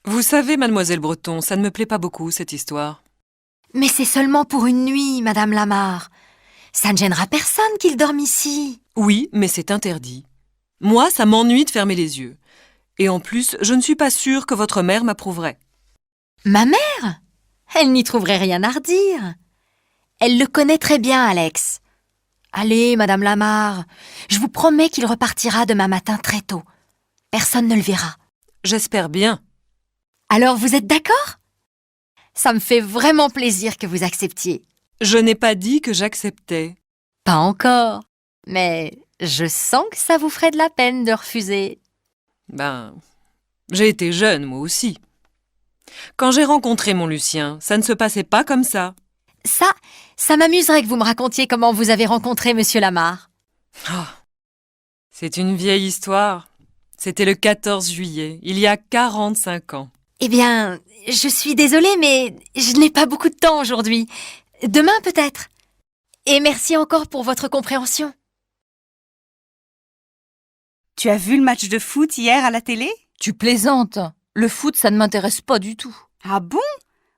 Vous savez, mademoiselle Breton, ça ne me plaît pas beaucoup, cette histoire. Mais c'est seulement pour une nuit, Madame Lamarre. Ça ne gênera personne qu'il dorme ici. Oui, mais c'est interdit. Moi, ça m'ennuie de fermer les yeux. Et en plus, je ne suis pas sûre que votre mère m'approuverait. Ma mère? Elle n'y trouverait rien à redire. Elle le connaît très bien, Alex. Allez, Madame Lamarre, je vous promets qu'il repartira demain matin très tôt. Personne ne le verra. J'espère bien. Alors, vous êtes d'accord? Ça me fait vraiment plaisir que vous acceptiez. Je n'ai pas dit que j'acceptais. Pas encore. Mais je sens que ça vous ferait de la peine de refuser. J'ai été jeune, moi aussi. Quand j'ai rencontré mon Lucien, ça ne se passait pas comme ça. Ça m'amuserait que vous me racontiez comment vous avez rencontré Monsieur Lamarre. Oh, c'est une vieille histoire. C'était le 14 juillet, il y a 45 ans. Eh bien, je suis désolée, mais je n'ai pas beaucoup de temps aujourd'hui. Demain peut-être. Et merci encore pour votre compréhension. Tu as vu le match de foot hier à la télé? Tu plaisantes. Le foot, ça ne m'intéresse pas du tout. Ah bon?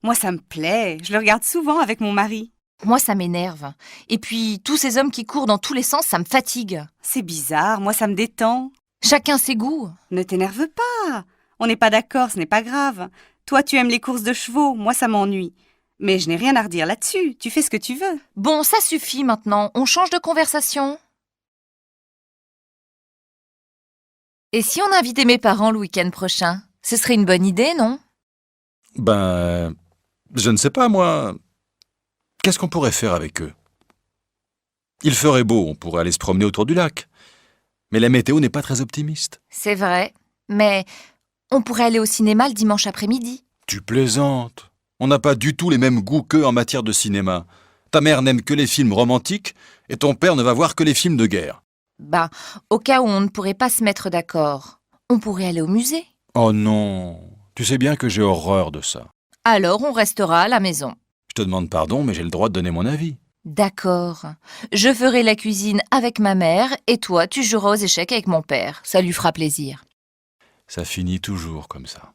Moi, ça me plaît. Je le regarde souvent avec mon mari. Moi, ça m'énerve. Et puis, tous ces hommes qui courent dans tous les sens, ça me fatigue. C'est bizarre, moi, ça me détend. Chacun ses goûts. Ne t'énerve pas. On n'est pas d'accord, ce n'est pas grave. Toi, tu aimes les courses de chevaux, moi, ça m'ennuie. Mais je n'ai rien à redire là-dessus. Tu fais ce que tu veux. Bon, ça suffit maintenant. On change de conversation. Et si on invitait mes parents le week-end prochain? Ce serait une bonne idée, non? Je ne sais pas, moi. Qu'est-ce qu'on pourrait faire avec eux? Il ferait beau, on pourrait aller se promener autour du lac. Mais la météo n'est pas très optimiste. C'est vrai. Mais on pourrait aller au cinéma le dimanche après-midi. Tu plaisantes. On n'a pas du tout les mêmes goûts qu'eux en matière de cinéma. Ta mère n'aime que les films romantiques et ton père ne va voir que les films de guerre. Au cas où on ne pourrait pas se mettre d'accord, on pourrait aller au musée. Oh non, tu sais bien que j'ai horreur de ça. Alors on restera à la maison. Je te demande pardon, mais j'ai le droit de donner mon avis. D'accord. Je ferai la cuisine avec ma mère et toi, tu joueras aux échecs avec mon père. Ça lui fera plaisir. Ça finit toujours comme ça.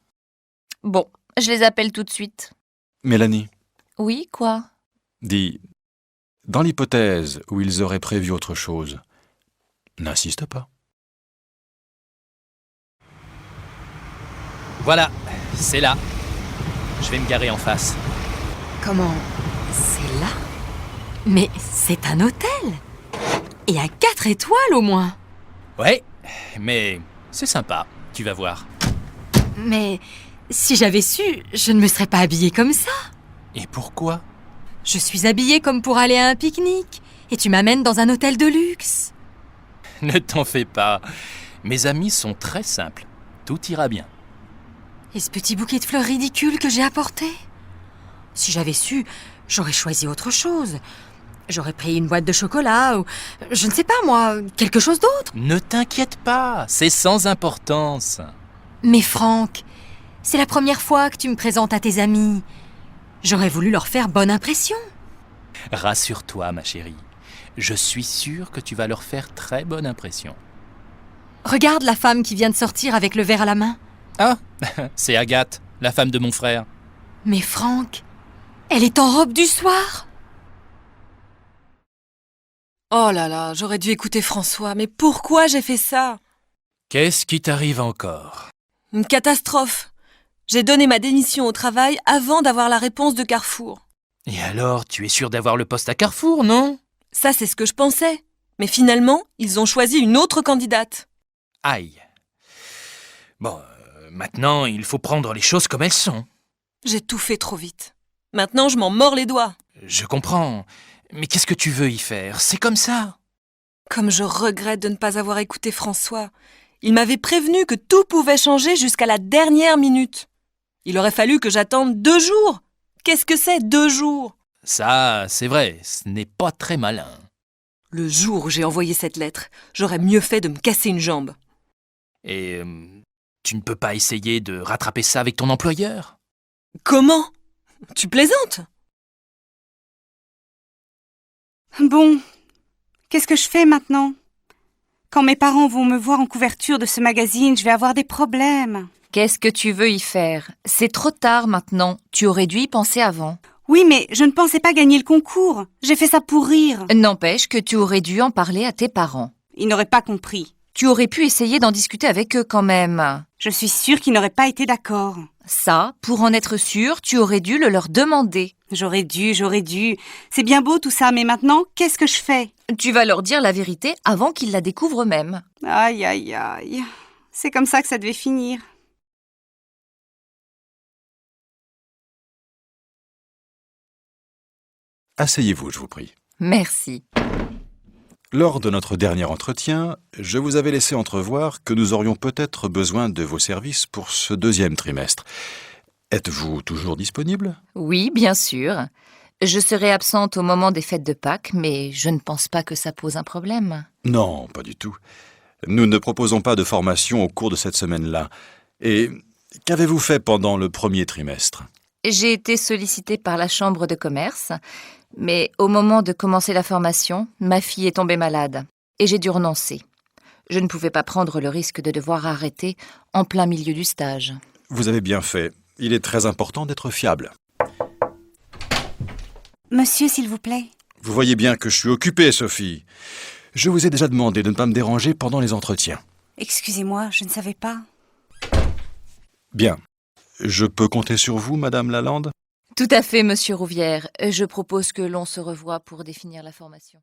Bon, je les appelle tout de suite. Mélanie, Oui, quoi? dis, dans l'hypothèse où ils auraient prévu autre chose, n'insiste pas. Voilà, c'est là. Je vais me garer en face. Comment? C'est là? Mais c'est un hôtel. Et à 4 étoiles au moins. Ouais, mais c'est sympa, tu vas voir. Mais si j'avais su, je ne me serais pas habillée comme ça. Et pourquoi? Je suis habillée comme pour aller à un pique-nique. Et tu m'amènes dans un hôtel de luxe. Ne t'en fais pas. Mes amis sont très simples. Tout ira bien. Et ce petit bouquet de fleurs ridicule que j'ai apporté? Si j'avais su, j'aurais choisi autre chose. J'aurais pris une boîte de chocolat ou, je ne sais pas moi, quelque chose d'autre. Ne t'inquiète pas, c'est sans importance. Mais Franck, c'est la première fois que tu me présentes à tes amis. J'aurais voulu leur faire bonne impression. Rassure-toi, ma chérie. Je suis sûr que tu vas leur faire très bonne impression. Regarde la femme qui vient de sortir avec le verre à la main. Ah, c'est Agathe, la femme de mon frère. Mais Franck, elle est en robe du soir. Oh là là, j'aurais dû écouter François, mais pourquoi j'ai fait ça? Qu'est-ce qui t'arrive encore? Une catastrophe. J'ai donné ma démission au travail avant d'avoir la réponse de Carrefour. Et alors, tu es sûr d'avoir le poste à Carrefour, non? Ça, c'est ce que je pensais. Mais finalement, ils ont choisi une autre candidate. Aïe. Bon, maintenant, il faut prendre les choses comme elles sont. J'ai tout fait trop vite. Maintenant, je m'en mords les doigts. Je comprends. Mais qu'est-ce que tu veux y faire? C'est comme ça. Comme je regrette de ne pas avoir écouté François. Il m'avait prévenu que tout pouvait changer jusqu'à la dernière minute. Il aurait fallu que j'attende 2 jours. Qu'est-ce que c'est, 2 jours? Ça, c'est vrai, ce n'est pas très malin. Le jour où j'ai envoyé cette lettre, j'aurais mieux fait de me casser une jambe. Et tu ne peux pas essayer de rattraper ça avec ton employeur? Comment? Tu plaisantes? Bon, qu'est-ce que je fais maintenant? Quand mes parents vont me voir en couverture de ce magazine, je vais avoir des problèmes. Qu'est-ce que tu veux y faire? C'est trop tard maintenant. Tu aurais dû y penser avant. Oui, mais je ne pensais pas gagner le concours. J'ai fait ça pour rire. N'empêche que tu aurais dû en parler à tes parents. Ils n'auraient pas compris. Tu aurais pu essayer d'en discuter avec eux quand même. Je suis sûre qu'ils n'auraient pas été d'accord. Ça, pour en être sûr, tu aurais dû le leur demander. J'aurais dû. C'est bien beau tout ça, mais maintenant, qu'est-ce que je fais? Tu vas leur dire la vérité avant qu'ils la découvrent eux-mêmes. Aïe, aïe, aïe. C'est comme ça que ça devait finir. Asseyez-vous, je vous prie. Merci. Lors de notre dernier entretien, je vous avais laissé entrevoir que nous aurions peut-être besoin de vos services pour ce deuxième trimestre. Êtes-vous toujours disponible? Oui, bien sûr. Je serai absente au moment des fêtes de Pâques, mais je ne pense pas que ça pose un problème. Non, pas du tout. Nous ne proposons pas de formation au cours de cette semaine-là. Et qu'avez-vous fait pendant le premier trimestre? J'ai été sollicitée par la chambre de commerce, mais au moment de commencer la formation, ma fille est tombée malade et j'ai dû renoncer. Je ne pouvais pas prendre le risque de devoir arrêter en plein milieu du stage. Vous avez bien fait. Il est très important d'être fiable. Monsieur, s'il vous plaît. Vous voyez bien que je suis occupé, Sophie. Je vous ai déjà demandé de ne pas me déranger pendant les entretiens. Excusez-moi, je ne savais pas. Bien. Je peux compter sur vous, Madame Lalande? Tout à fait, Monsieur Rouvière. Je propose que l'on se revoie pour définir la formation.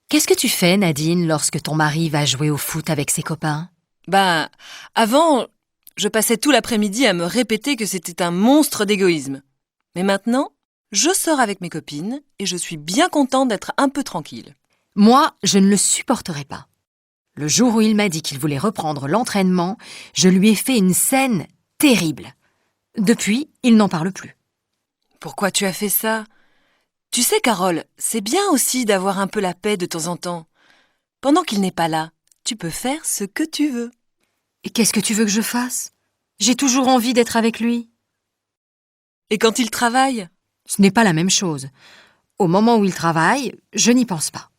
Qu'est-ce que tu fais, Nadine, lorsque ton mari va jouer au foot avec ses copains? Ben, avant, je passais tout l'après-midi à me répéter que c'était un monstre d'égoïsme. Mais maintenant, je sors avec mes copines et je suis bien contente d'être un peu tranquille. Moi, je ne le supporterai pas. Le jour où il m'a dit qu'il voulait reprendre l'entraînement, je lui ai fait une scène terrible. Depuis, il n'en parle plus. Pourquoi tu as fait ça? Tu sais, Carole, c'est bien aussi d'avoir un peu la paix de temps en temps. Pendant qu'il n'est pas là, tu peux faire ce que tu veux. Et qu'est-ce que tu veux que je fasse? J'ai toujours envie d'être avec lui. Et quand il travaille? Ce n'est pas la même chose. Au moment où il travaille, je n'y pense pas.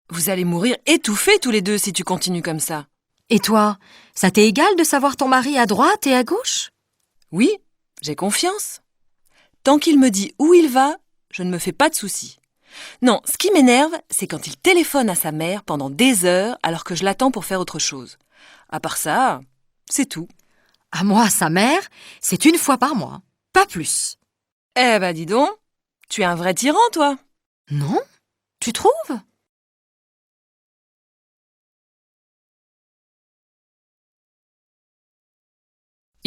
Vous allez mourir étouffés tous les deux si tu continues comme ça. Et toi, ça t'est égal de savoir ton mari à droite et à gauche? Oui, j'ai confiance. Tant qu'il me dit où il va, je ne me fais pas de soucis. Non, ce qui m'énerve, c'est quand il téléphone à sa mère pendant des heures alors que je l'attends pour faire autre chose. À part ça, c'est tout. À moi, sa mère, c'est une fois par mois, pas plus. Eh ben dis donc, tu es un vrai tyran, toi. Non? Tu trouves?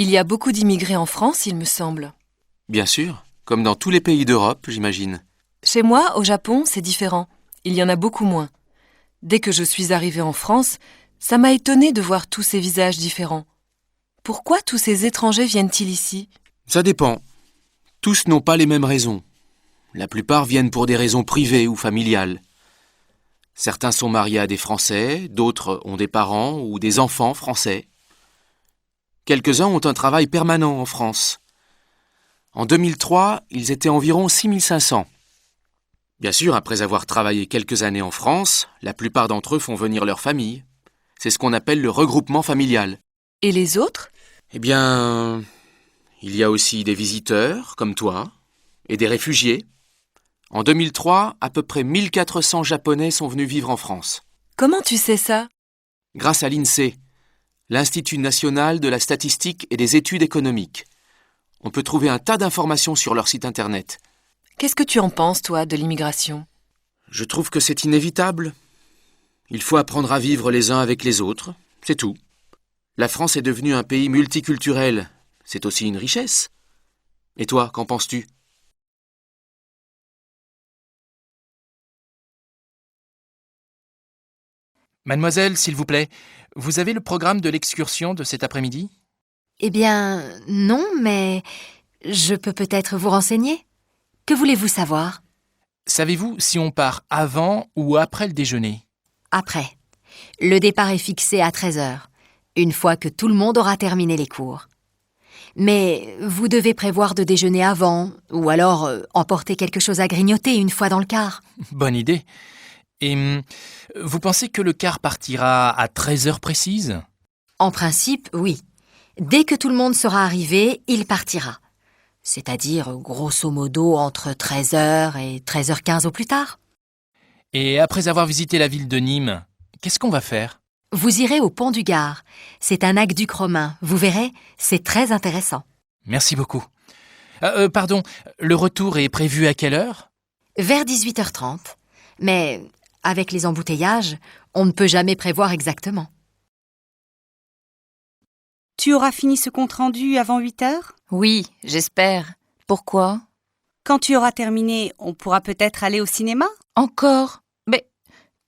Il y a beaucoup d'immigrés en France, il me semble. Bien sûr, comme dans tous les pays d'Europe, j'imagine. Chez moi, au Japon, c'est différent. Il y en a beaucoup moins. Dès que je suis arrivée en France, ça m'a étonnée de voir tous ces visages différents. Pourquoi tous ces étrangers viennent-ils ici? Ça dépend. Tous n'ont pas les mêmes raisons. La plupart viennent pour des raisons privées ou familiales. Certains sont mariés à des Français, d'autres ont des parents ou des enfants français. Quelques-uns ont un travail permanent en France. En 2003, ils étaient environ 6500. Bien sûr, après avoir travaillé quelques années en France, la plupart d'entre eux font venir leur famille. C'est ce qu'on appelle le regroupement familial. Et les autres? Eh bien, il y a aussi des visiteurs, comme toi, et des réfugiés. En 2003, à peu près 1400 Japonais sont venus vivre en France. Comment tu sais ça? Grâce à l'INSEE, l'Institut national de la statistique et des études économiques. On peut trouver un tas d'informations sur leur site internet. Qu'est-ce que tu en penses, toi, de l'immigration? Je trouve que c'est inévitable. Il faut apprendre à vivre les uns avec les autres, c'est tout. La France est devenue un pays multiculturel. C'est aussi une richesse. Et toi, qu'en penses-tu? Mademoiselle, s'il vous plaît, vous avez le programme de l'excursion de cet après-midi? Eh bien, non, mais je peux peut-être vous renseigner. Que voulez-vous savoir? Savez-vous si on part avant ou après le déjeuner? Après. Le départ est fixé à 13h, une fois que tout le monde aura terminé les cours. Mais vous devez prévoir de déjeuner avant, ou alors emporter quelque chose à grignoter une fois dans le car. Bonne idée. Et vous pensez que le car partira à 13 heures précises? En principe, oui. Dès que tout le monde sera arrivé, il partira. C'est-à-dire, grosso modo, entre 13h et 13h15 au plus tard. Et après avoir visité la ville de Nîmes, qu'est-ce qu'on va faire? Vous irez au pont du Gard. C'est un aqueduc romain. Vous verrez, c'est très intéressant. Merci beaucoup. Pardon, le retour est prévu à quelle heure? Vers 18h30. Mais avec les embouteillages, on ne peut jamais prévoir exactement. Tu auras fini ce compte-rendu avant 8 heures? Oui, j'espère. Pourquoi? Quand tu auras terminé, on pourra peut-être aller au cinéma? Encore? Mais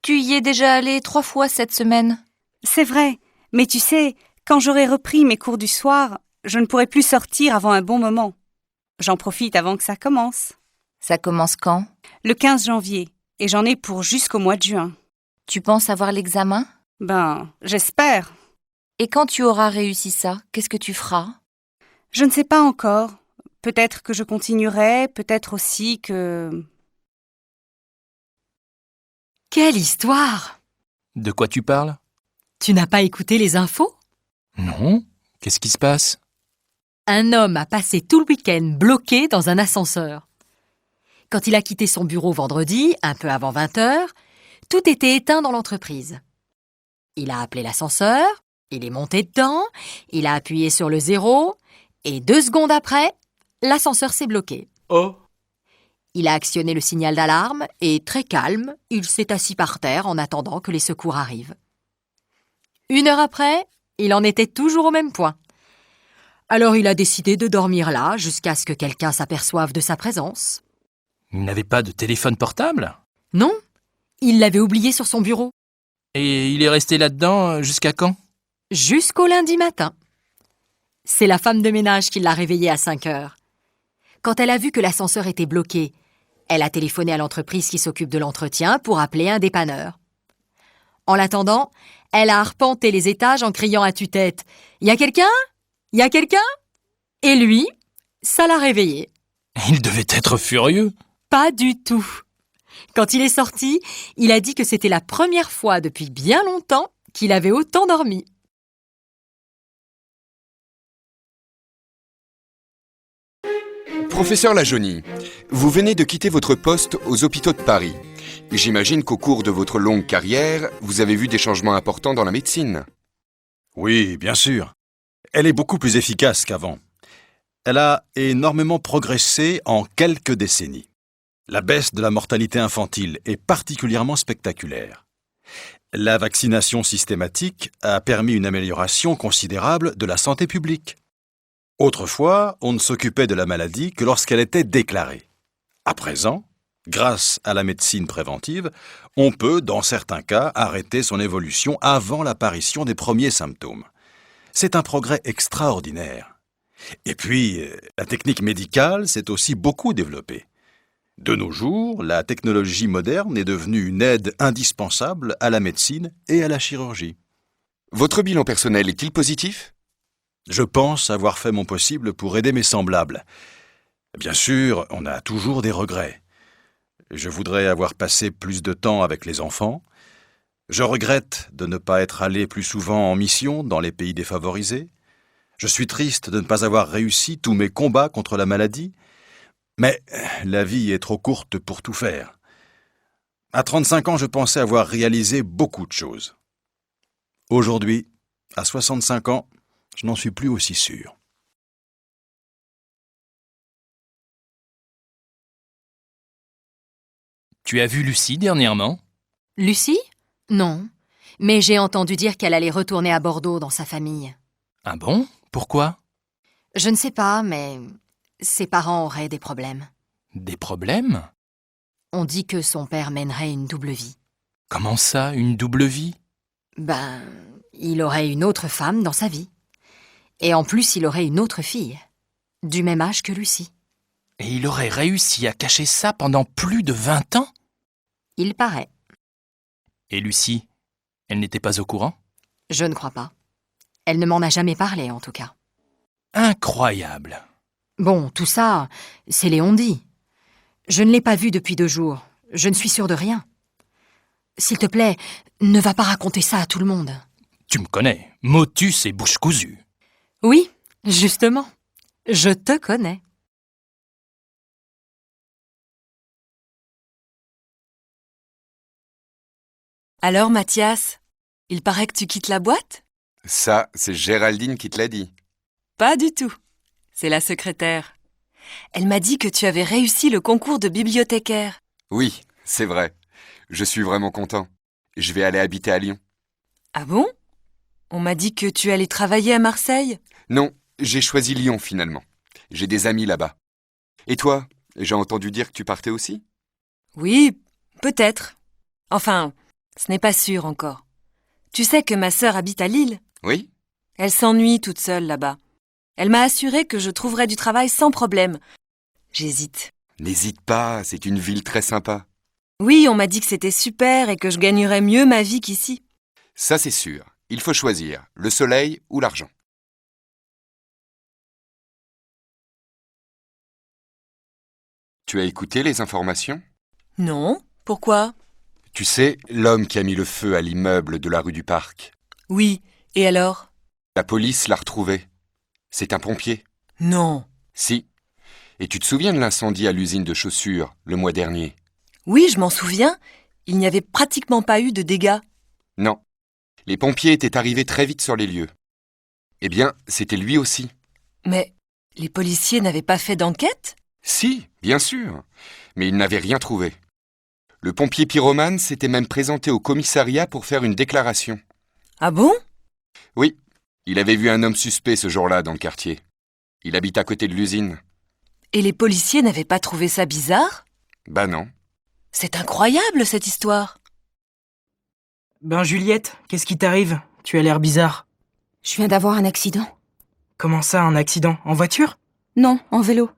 tu y es déjà allé 3 fois cette semaine. C'est vrai, mais tu sais, quand j'aurai repris mes cours du soir, je ne pourrai plus sortir avant un bon moment. J'en profite avant que ça commence. Ça commence quand? Le 15 janvier, et j'en ai pour jusqu'au mois de juin. Tu penses avoir l'examen? Ben, j'espère. Et quand tu auras réussi ça, qu'est-ce que tu feras? Je ne sais pas encore. Peut-être que je continuerai, peut-être aussi que... Quelle histoire! De quoi tu parles? Tu n'as pas écouté les infos? Non. Qu'est-ce qui se passe? Un homme a passé tout le week-end bloqué dans un ascenseur. Quand il a quitté son bureau vendredi, un peu avant 20h, tout était éteint dans l'entreprise. Il a appelé l'ascenseur, il est monté dedans, il a appuyé sur le 0, et 2 secondes après, l'ascenseur s'est bloqué. Oh! Il a actionné le signal d'alarme et, très calme, il s'est assis par terre en attendant que les secours arrivent. 1 heure après, il en était toujours au même point. Alors il a décidé de dormir là jusqu'à ce que quelqu'un s'aperçoive de sa présence. Il n'avait pas de téléphone portable? Non, il l'avait oublié sur son bureau. Et il est resté là-dedans jusqu'à quand? Jusqu'au lundi matin. C'est la femme de ménage qui l'a réveillé à 5 heures. Quand elle a vu que l'ascenseur était bloqué, elle a téléphoné à l'entreprise qui s'occupe de l'entretien pour appeler un dépanneur. En l'attendant, elle a arpenté les étages en criant à tue-tête « Y a quelqu'un? Y a quelqu'un ?» Et lui, ça l'a réveillé. Il devait être furieux. Pas du tout. Quand il est sorti, il a dit que c'était la première fois depuis bien longtemps qu'il avait autant dormi. Professeur Lajaunie, vous venez de quitter votre poste aux hôpitaux de Paris. J'imagine qu'au cours de votre longue carrière, vous avez vu des changements importants dans la médecine. Oui, bien sûr. Elle est beaucoup plus efficace qu'avant. Elle a énormément progressé en quelques décennies. La baisse de la mortalité infantile est particulièrement spectaculaire. La vaccination systématique a permis une amélioration considérable de la santé publique. Autrefois, on ne s'occupait de la maladie que lorsqu'elle était déclarée. À présent, grâce à la médecine préventive, on peut, dans certains cas, arrêter son évolution avant l'apparition des premiers symptômes. C'est un progrès extraordinaire. Et puis, la technique médicale s'est aussi beaucoup développée. De nos jours, la technologie moderne est devenue une aide indispensable à la médecine et à la chirurgie. Votre bilan personnel est-il positif ? Je pense avoir fait mon possible pour aider mes semblables. Bien sûr, on a toujours des regrets. Je voudrais avoir passé plus de temps avec les enfants. Je regrette de ne pas être allé plus souvent en mission dans les pays défavorisés. Je suis triste de ne pas avoir réussi tous mes combats contre la maladie. Mais la vie est trop courte pour tout faire. À 35 ans, je pensais avoir réalisé beaucoup de choses. Aujourd'hui, à 65 ans, je n'en suis plus aussi sûr. Tu as vu Lucie dernièrement? Lucie? Non. Mais j'ai entendu dire qu'elle allait retourner à Bordeaux dans sa famille. Ah bon? Pourquoi? Je ne sais pas, mais ses parents auraient des problèmes. Des problèmes? On dit que son père mènerait une double vie. Comment ça, une double vie? Ben, il aurait une autre femme dans sa vie. Et en plus, il aurait une autre fille, du même âge que Lucie. Et il aurait réussi à cacher ça pendant plus de 20 ans? Il paraît. Et Lucie, elle n'était pas au courant? Je ne crois pas. Elle ne m'en a jamais parlé, en tout cas. Incroyable! Bon, tout ça, c'est les on-dit. Je ne l'ai pas vue depuis 2 jours. Je ne suis sûre de rien. S'il te plaît, ne va pas raconter ça à tout le monde. Tu me connais, motus et bouche cousue. Oui, justement. Je te connais. Alors, Mathias, il paraît que tu quittes la boîte? Ça, c'est Géraldine qui te l'a dit. Pas du tout. C'est la secrétaire. Elle m'a dit que tu avais réussi le concours de bibliothécaire. Oui, c'est vrai. Je suis vraiment content. Je vais aller habiter à Lyon. Ah bon? On m'a dit que tu allais travailler à Marseille. Non, j'ai choisi Lyon finalement. J'ai des amis là-bas. Et toi, j'ai entendu dire que tu partais aussi? Oui, peut-être. Enfin, ce n'est pas sûr encore. Tu sais que ma sœur habite à Lille. Oui? Elle s'ennuie toute seule là-bas. Elle m'a assuré que je trouverais du travail sans problème. J'hésite. N'hésite pas, c'est une ville très sympa. Oui, on m'a dit que c'était super et que je gagnerais mieux ma vie qu'ici. Ça c'est sûr. Il faut choisir, le soleil ou l'argent. Tu as écouté les informations? Non? Pourquoi? Tu sais, l'homme qui a mis le feu à l'immeuble de la rue du Parc. Oui, et alors? La police l'a retrouvé. C'est un pompier. Non. Si. Et tu te souviens de l'incendie à l'usine de chaussures le mois dernier? Oui, je m'en souviens. Il n'y avait pratiquement pas eu de dégâts. Non. Les pompiers étaient arrivés très vite sur les lieux. Eh bien, c'était lui aussi. Mais les policiers n'avaient pas fait d'enquête? Si, bien sûr. Mais ils n'avaient rien trouvé. Le pompier pyromane s'était même présenté au commissariat pour faire une déclaration. Ah bon? Oui, il avait vu un homme suspect ce jour-là dans le quartier. Il habite à côté de l'usine. Et les policiers n'avaient pas trouvé ça bizarre? Bah non. C'est incroyable cette histoire. Ben Juliette, qu'est-ce qui t'arrive? Tu as l'air bizarre. Je viens d'avoir un accident. Comment ça, un accident? En voiture? Non, en vélo.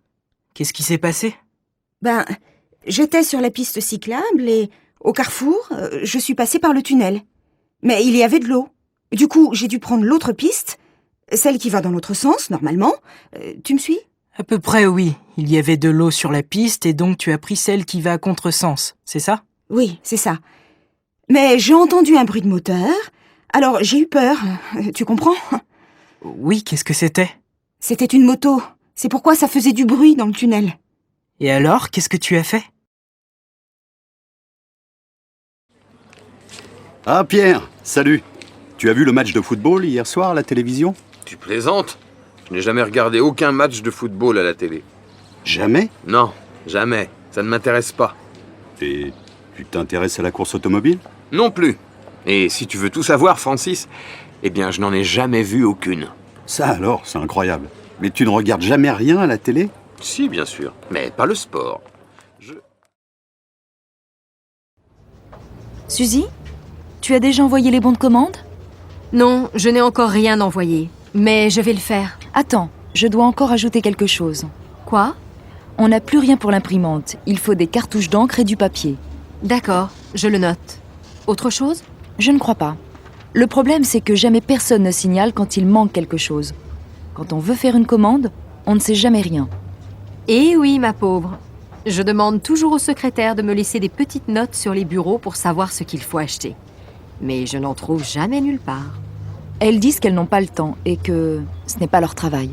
Qu'est-ce qui s'est passé? Ben, j'étais sur la piste cyclable et, au carrefour, je suis passée par le tunnel. Mais il y avait de l'eau. Du coup, j'ai dû prendre l'autre piste, celle qui va dans l'autre sens, normalement. Tu me suis? À peu près, oui. Il y avait de l'eau sur la piste et donc tu as pris celle qui va à contresens, c'est ça? Oui, c'est ça. Mais j'ai entendu un bruit de moteur, alors j'ai eu peur. Tu comprends? Oui, qu'est-ce que c'était? C'était une moto. C'est pourquoi ça faisait du bruit dans le tunnel. Et alors, qu'est-ce que tu as fait? Ah Pierre, salut. Tu as vu le match de football hier soir à la télévision? Tu plaisantes? Je n'ai jamais regardé aucun match de football à la télé. Jamais? Non, jamais. Ça ne m'intéresse pas. Et tu t'intéresses à la course automobile? Non plus. Et si tu veux tout savoir, Francis, eh bien, je n'en ai jamais vu aucune. Ça alors, c'est incroyable. Mais tu ne regardes jamais rien à la télé? Si, bien sûr, mais pas le sport. Suzy, tu as déjà envoyé les bons de commande? Non, je n'ai encore rien envoyé, mais je vais le faire. Attends, je dois encore ajouter quelque chose. Quoi? On n'a plus rien pour l'imprimante. Il faut des cartouches d'encre et du papier. D'accord, je le note. Autre chose? Je ne crois pas. Le problème, c'est que jamais personne ne signale quand il manque quelque chose. Quand on veut faire une commande, on ne sait jamais rien. Eh oui, ma pauvre. Je demande toujours au secrétaire de me laisser des petites notes sur les bureaux pour savoir ce qu'il faut acheter. Mais je n'en trouve jamais nulle part. Elles disent qu'elles n'ont pas le temps et que ce n'est pas leur travail.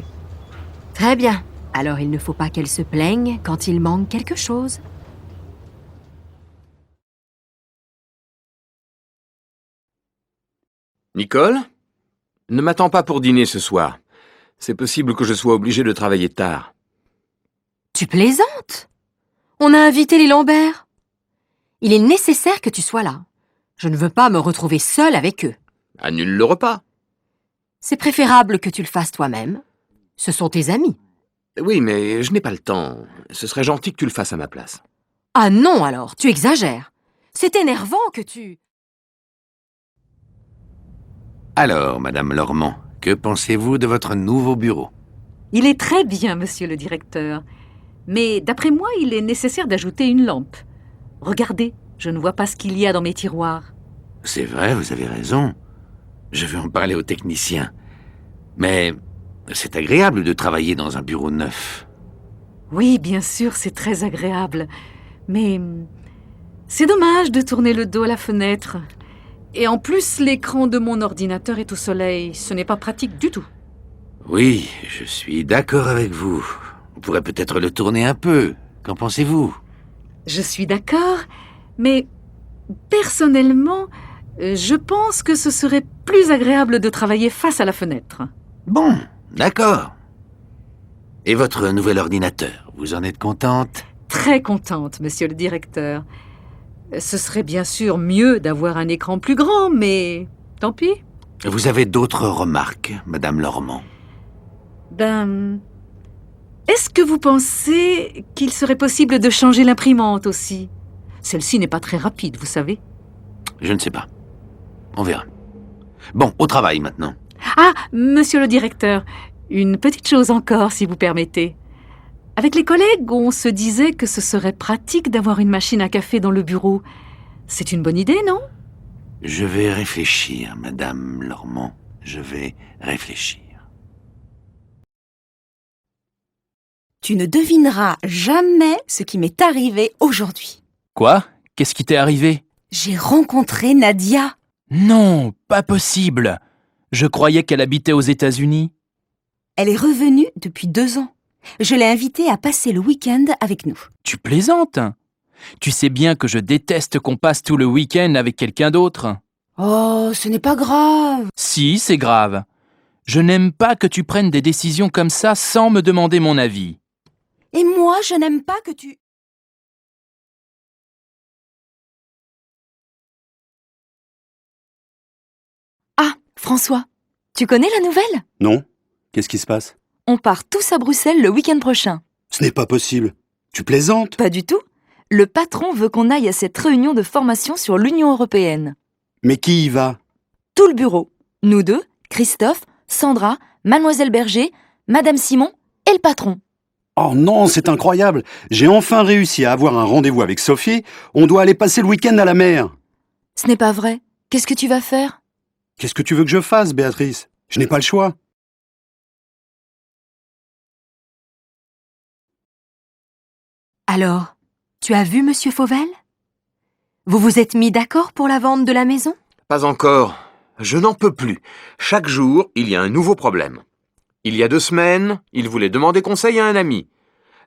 Très bien. Alors il ne faut pas qu'elles se plaignent quand il manque quelque chose. Nicole? Ne m'attends pas pour dîner ce soir. C'est possible que je sois obligé de travailler tard. Tu plaisantes? On a invité les Lambert. Il est nécessaire que tu sois là. Je ne veux pas me retrouver seule avec eux. Annule le repas. C'est préférable que tu le fasses toi-même. Ce sont tes amis. Oui, mais je n'ai pas le temps. Ce serait gentil que tu le fasses à ma place. Ah non alors, tu exagères. C'est énervant que tu... Alors, Madame Lormand, que pensez-vous de votre nouveau bureau? Il est très bien, monsieur le directeur. Mais d'après moi, il est nécessaire d'ajouter une lampe. Regardez, je ne vois pas ce qu'il y a dans mes tiroirs. C'est vrai, vous avez raison. Je vais en parler aux techniciens. Mais c'est agréable de travailler dans un bureau neuf. Oui, bien sûr, c'est très agréable. Mais C'est dommage de tourner le dos à la fenêtre. Et en plus, l'écran de mon ordinateur est au soleil. Ce n'est pas pratique du tout. Oui, je suis d'accord avec vous. On pourrait peut-être le tourner un peu. Qu'en pensez-vous? Je suis d'accord, mais personnellement, je pense que ce serait plus agréable de travailler face à la fenêtre. Bon, d'accord. Et votre nouvel ordinateur, vous en êtes contente? Très contente, monsieur le directeur. Ce serait bien sûr mieux d'avoir un écran plus grand, mais tant pis. Vous avez d'autres remarques, Madame Lormand? Est-ce que vous pensez qu'il serait possible de changer l'imprimante aussi? Celle-ci n'est pas très rapide, vous savez. Je ne sais pas. On verra. Bon, au travail maintenant. Ah, monsieur le directeur, une petite chose encore, si vous permettez. Avec les collègues, on se disait que ce serait pratique d'avoir une machine à café dans le bureau. C'est une bonne idée, non? Je vais réfléchir, Madame Lormand. Je vais réfléchir. Tu ne devineras jamais ce qui m'est arrivé aujourd'hui. Quoi? Qu'est-ce qui t'est arrivé? J'ai rencontré Nadia. Non, pas possible. Je croyais qu'elle habitait aux États-Unis. Elle est revenue depuis 2 ans. Je l'ai invitée à passer le week-end avec nous. Tu plaisantes? Tu sais bien que je déteste qu'on passe tout le week-end avec quelqu'un d'autre. Oh, ce n'est pas grave. Si, c'est grave. Je n'aime pas que tu prennes des décisions comme ça sans me demander mon avis. Et moi, je n'aime pas que tu... Ah, François, tu connais la nouvelle? Non? Qu'est-ce qui se passe? On part tous à Bruxelles le week-end prochain. Ce n'est pas possible. Tu plaisantes? Pas du tout. Le patron veut qu'on aille à cette réunion de formation sur l'Union européenne. Mais qui y va? Tout le bureau. Nous deux, Christophe, Sandra, Mademoiselle Berger, Madame Simon et le patron. Oh non, c'est incroyable. J'ai enfin réussi à avoir un rendez-vous avec Sophie. On doit aller passer le week-end à la mer. Ce n'est pas vrai. Qu'est-ce que tu vas faire? Qu'est-ce que tu veux que je fasse, Béatrice? Je n'ai pas le choix. Alors, tu as vu Monsieur Fauvel? Vous vous êtes mis d'accord pour la vente de la maison? Pas encore. Je n'en peux plus. Chaque jour, il y a un nouveau problème. Il y a 2 semaines, il voulait demander conseil à un ami.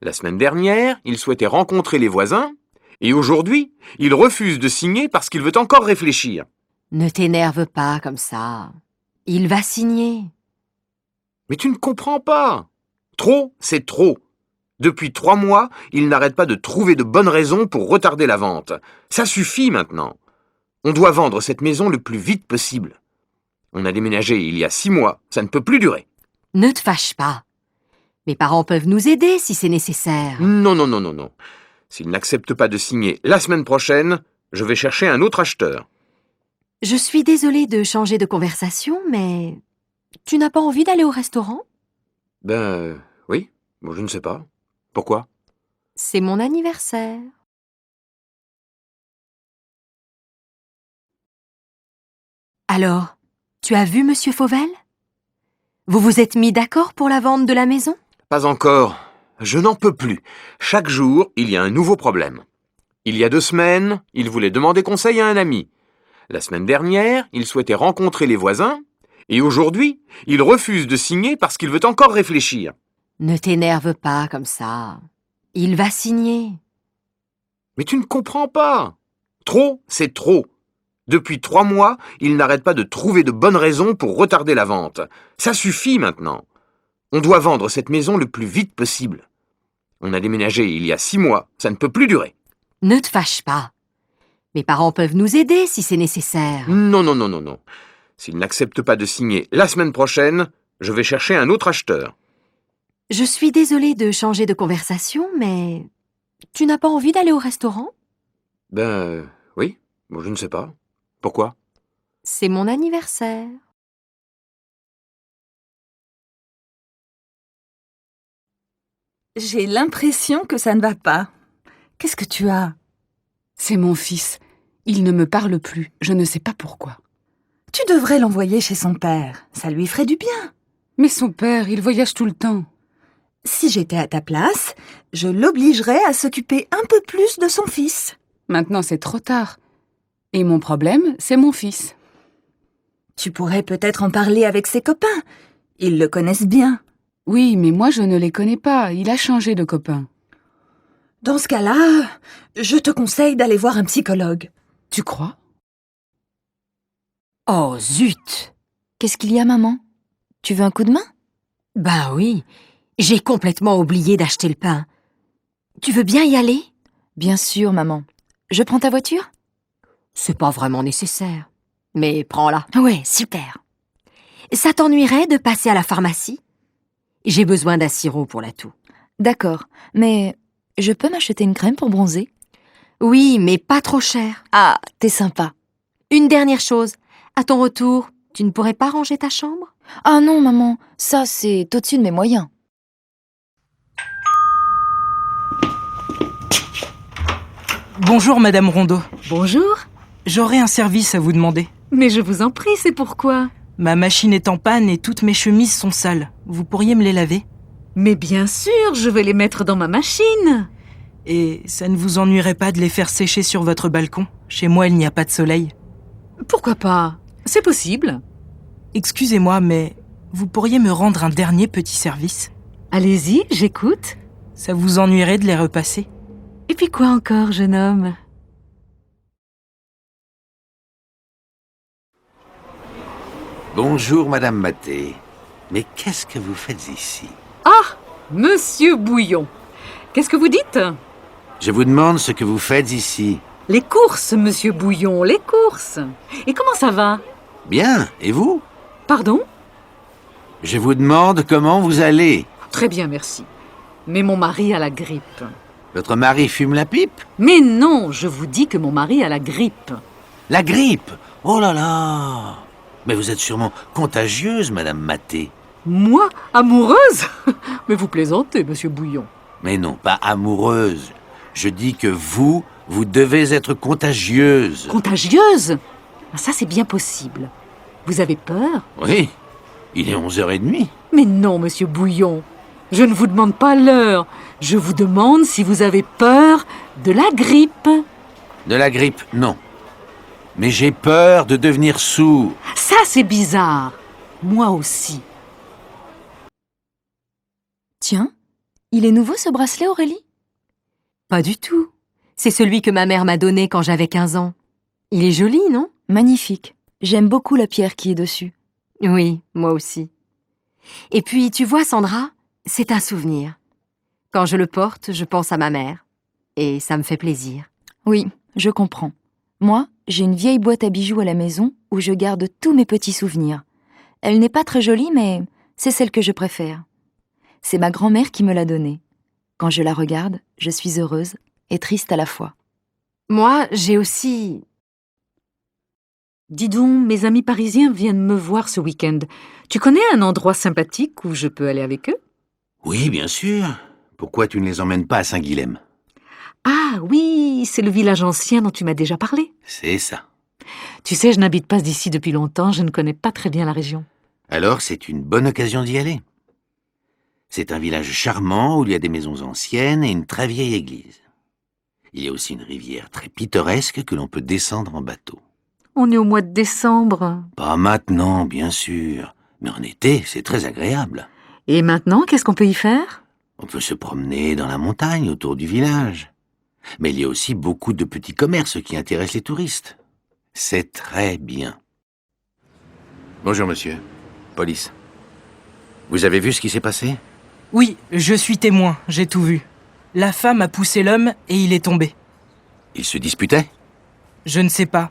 La semaine dernière, il souhaitait rencontrer les voisins. Et aujourd'hui, il refuse de signer parce qu'il veut encore réfléchir. Ne t'énerve pas comme ça. Il va signer. Mais tu ne comprends pas. Trop, c'est trop. Depuis 3 mois, il n'arrête pas de trouver de bonnes raisons pour retarder la vente. Ça suffit maintenant. On doit vendre cette maison le plus vite possible. On a déménagé il y a 6 mois, ça ne peut plus durer. Ne te fâche pas. Mes parents peuvent nous aider si c'est nécessaire. Non, non, non, non, non. S'il n'accepte pas de signer la semaine prochaine, je vais chercher un autre acheteur. Je suis désolée de changer de conversation, mais tu n'as pas envie d'aller au restaurant? Oui, bon, je ne sais pas. Pourquoi? C'est mon anniversaire. Alors, tu as vu Monsieur Fauvel? Vous vous êtes mis d'accord pour la vente de la maison? Pas encore. Je n'en peux plus. Chaque jour, il y a un nouveau problème. Il y a 2 semaines, il voulait demander conseil à un ami. La semaine dernière, il souhaitait rencontrer les voisins. Et aujourd'hui, il refuse de signer parce qu'il veut encore réfléchir. Ne t'énerve pas comme ça. Il va signer. Mais tu ne comprends pas. Trop, c'est trop. Depuis 3 mois, il n'arrête pas de trouver de bonnes raisons pour retarder la vente. Ça suffit maintenant. On doit vendre cette maison le plus vite possible. On a déménagé il y a 6 mois, ça ne peut plus durer. Ne te fâche pas. Mes parents peuvent nous aider si c'est nécessaire. Non, non, non, non, non. S'il n'accepte pas de signer la semaine prochaine, je vais chercher un autre acheteur. Je suis désolée de changer de conversation, mais tu n'as pas envie d'aller au restaurant? Oui, bon, je ne sais pas. Pourquoi? C'est mon anniversaire. J'ai l'impression que ça ne va pas. Qu'est-ce que tu as? C'est mon fils. Il ne me parle plus. Je ne sais pas pourquoi. Tu devrais l'envoyer chez son père. Ça lui ferait du bien. Mais son père, il voyage tout le temps. Si j'étais à ta place, je l'obligerais à s'occuper un peu plus de son fils. Maintenant, c'est trop tard. Et mon problème, c'est mon fils. Tu pourrais peut-être en parler avec ses copains. Ils le connaissent bien. Oui, mais moi, je ne les connais pas. Il a changé de copain. Dans ce cas-là, je te conseille d'aller voir un psychologue. Tu crois? Oh, zut! Qu'est-ce qu'il y a, maman? Tu veux un coup de main? Ben oui, j'ai complètement oublié d'acheter le pain. Tu veux bien y aller? Bien sûr, maman. Je prends ta voiture? C'est pas vraiment nécessaire. Mais prends-la. Ouais, super. Ça t'ennuierait de passer à la pharmacie? J'ai besoin d'un sirop pour la toux. D'accord, mais je peux m'acheter une crème pour bronzer? Oui, mais pas trop cher. Ah, t'es sympa. Une dernière chose. À ton retour, tu ne pourrais pas ranger ta chambre? Ah non, maman, ça c'est au-dessus de mes moyens. Bonjour, Madame Rondeau. Bonjour. J'aurais un service à vous demander. Mais je vous en prie, c'est pourquoi? Ma machine est en panne et toutes mes chemises sont sales. Vous pourriez me les laver? Mais bien sûr, je vais les mettre dans ma machine. Et ça ne vous ennuierait pas de les faire sécher sur votre balcon? Chez moi, il n'y a pas de soleil. Pourquoi pas? C'est possible. Excusez-moi, mais vous pourriez me rendre un dernier petit service? Allez-y, j'écoute. Ça vous ennuierait de les repasser? Et puis quoi encore, jeune homme? Bonjour, Madame Maté. Mais qu'est-ce que vous faites ici? Ah, Monsieur Bouillon. Qu'est-ce que vous dites? Je vous demande ce que vous faites ici. Les courses, Monsieur Bouillon, les courses. Et comment ça va? Bien, et vous? Pardon? Je vous demande comment vous allez. Très bien, merci. Mais mon mari a la grippe. Votre mari fume la pipe? Mais non, je vous dis que mon mari a la grippe. La grippe? Oh là là! Mais vous êtes sûrement contagieuse, Madame Maté. Moi, amoureuse? Mais vous plaisantez, Monsieur Bouillon. Mais non, pas amoureuse. Je dis que vous devez être contagieuse. Contagieuse? Ça, c'est bien possible. Vous avez peur? Oui, il est 11h30. Mais non, Monsieur Bouillon. Je ne vous demande pas l'heure. Je vous demande si vous avez peur de la grippe. De la grippe, non. Mais j'ai peur de devenir sourd. Ça, c'est bizarre. Moi aussi. Tiens, il est nouveau ce bracelet, Aurélie? Pas du tout. C'est celui que ma mère m'a donné quand j'avais 15 ans. Il est joli, non? Magnifique. J'aime beaucoup la pierre qui est dessus. Oui, moi aussi. Et puis, tu vois, Sandra, c'est un souvenir. Quand je le porte, je pense à ma mère. Et ça me fait plaisir. Oui, je comprends. Moi, j'ai une vieille boîte à bijoux à la maison où je garde tous mes petits souvenirs. Elle n'est pas très jolie, mais c'est celle que je préfère. C'est ma grand-mère qui me l'a donnée. Quand je la regarde, je suis heureuse et triste à la fois. Moi, j'ai aussi... Dis donc, mes amis parisiens viennent me voir ce week-end. Tu connais un endroit sympathique où je peux aller avec eux? Oui, bien sûr. Pourquoi tu ne les emmènes pas à Saint-Guilhem? Ah oui, c'est le village ancien dont tu m'as déjà parlé. C'est ça. Tu sais, je n'habite pas d'ici depuis longtemps, je ne connais pas très bien la région. Alors, c'est une bonne occasion d'y aller. C'est un village charmant où il y a des maisons anciennes et une très vieille église. Il y a aussi une rivière très pittoresque que l'on peut descendre en bateau. On est au mois de décembre. Pas maintenant, bien sûr. Mais en été, c'est très agréable. Et maintenant, qu'est-ce qu'on peut y faire? On peut se promener dans la montagne autour du village. Mais il y a aussi beaucoup de petits commerces qui intéressent les touristes. C'est très bien. Bonjour, monsieur. Police. Vous avez vu ce qui s'est passé? Oui, je suis témoin, j'ai tout vu. La femme a poussé l'homme et il est tombé. Ils se disputaient? Je ne sais pas.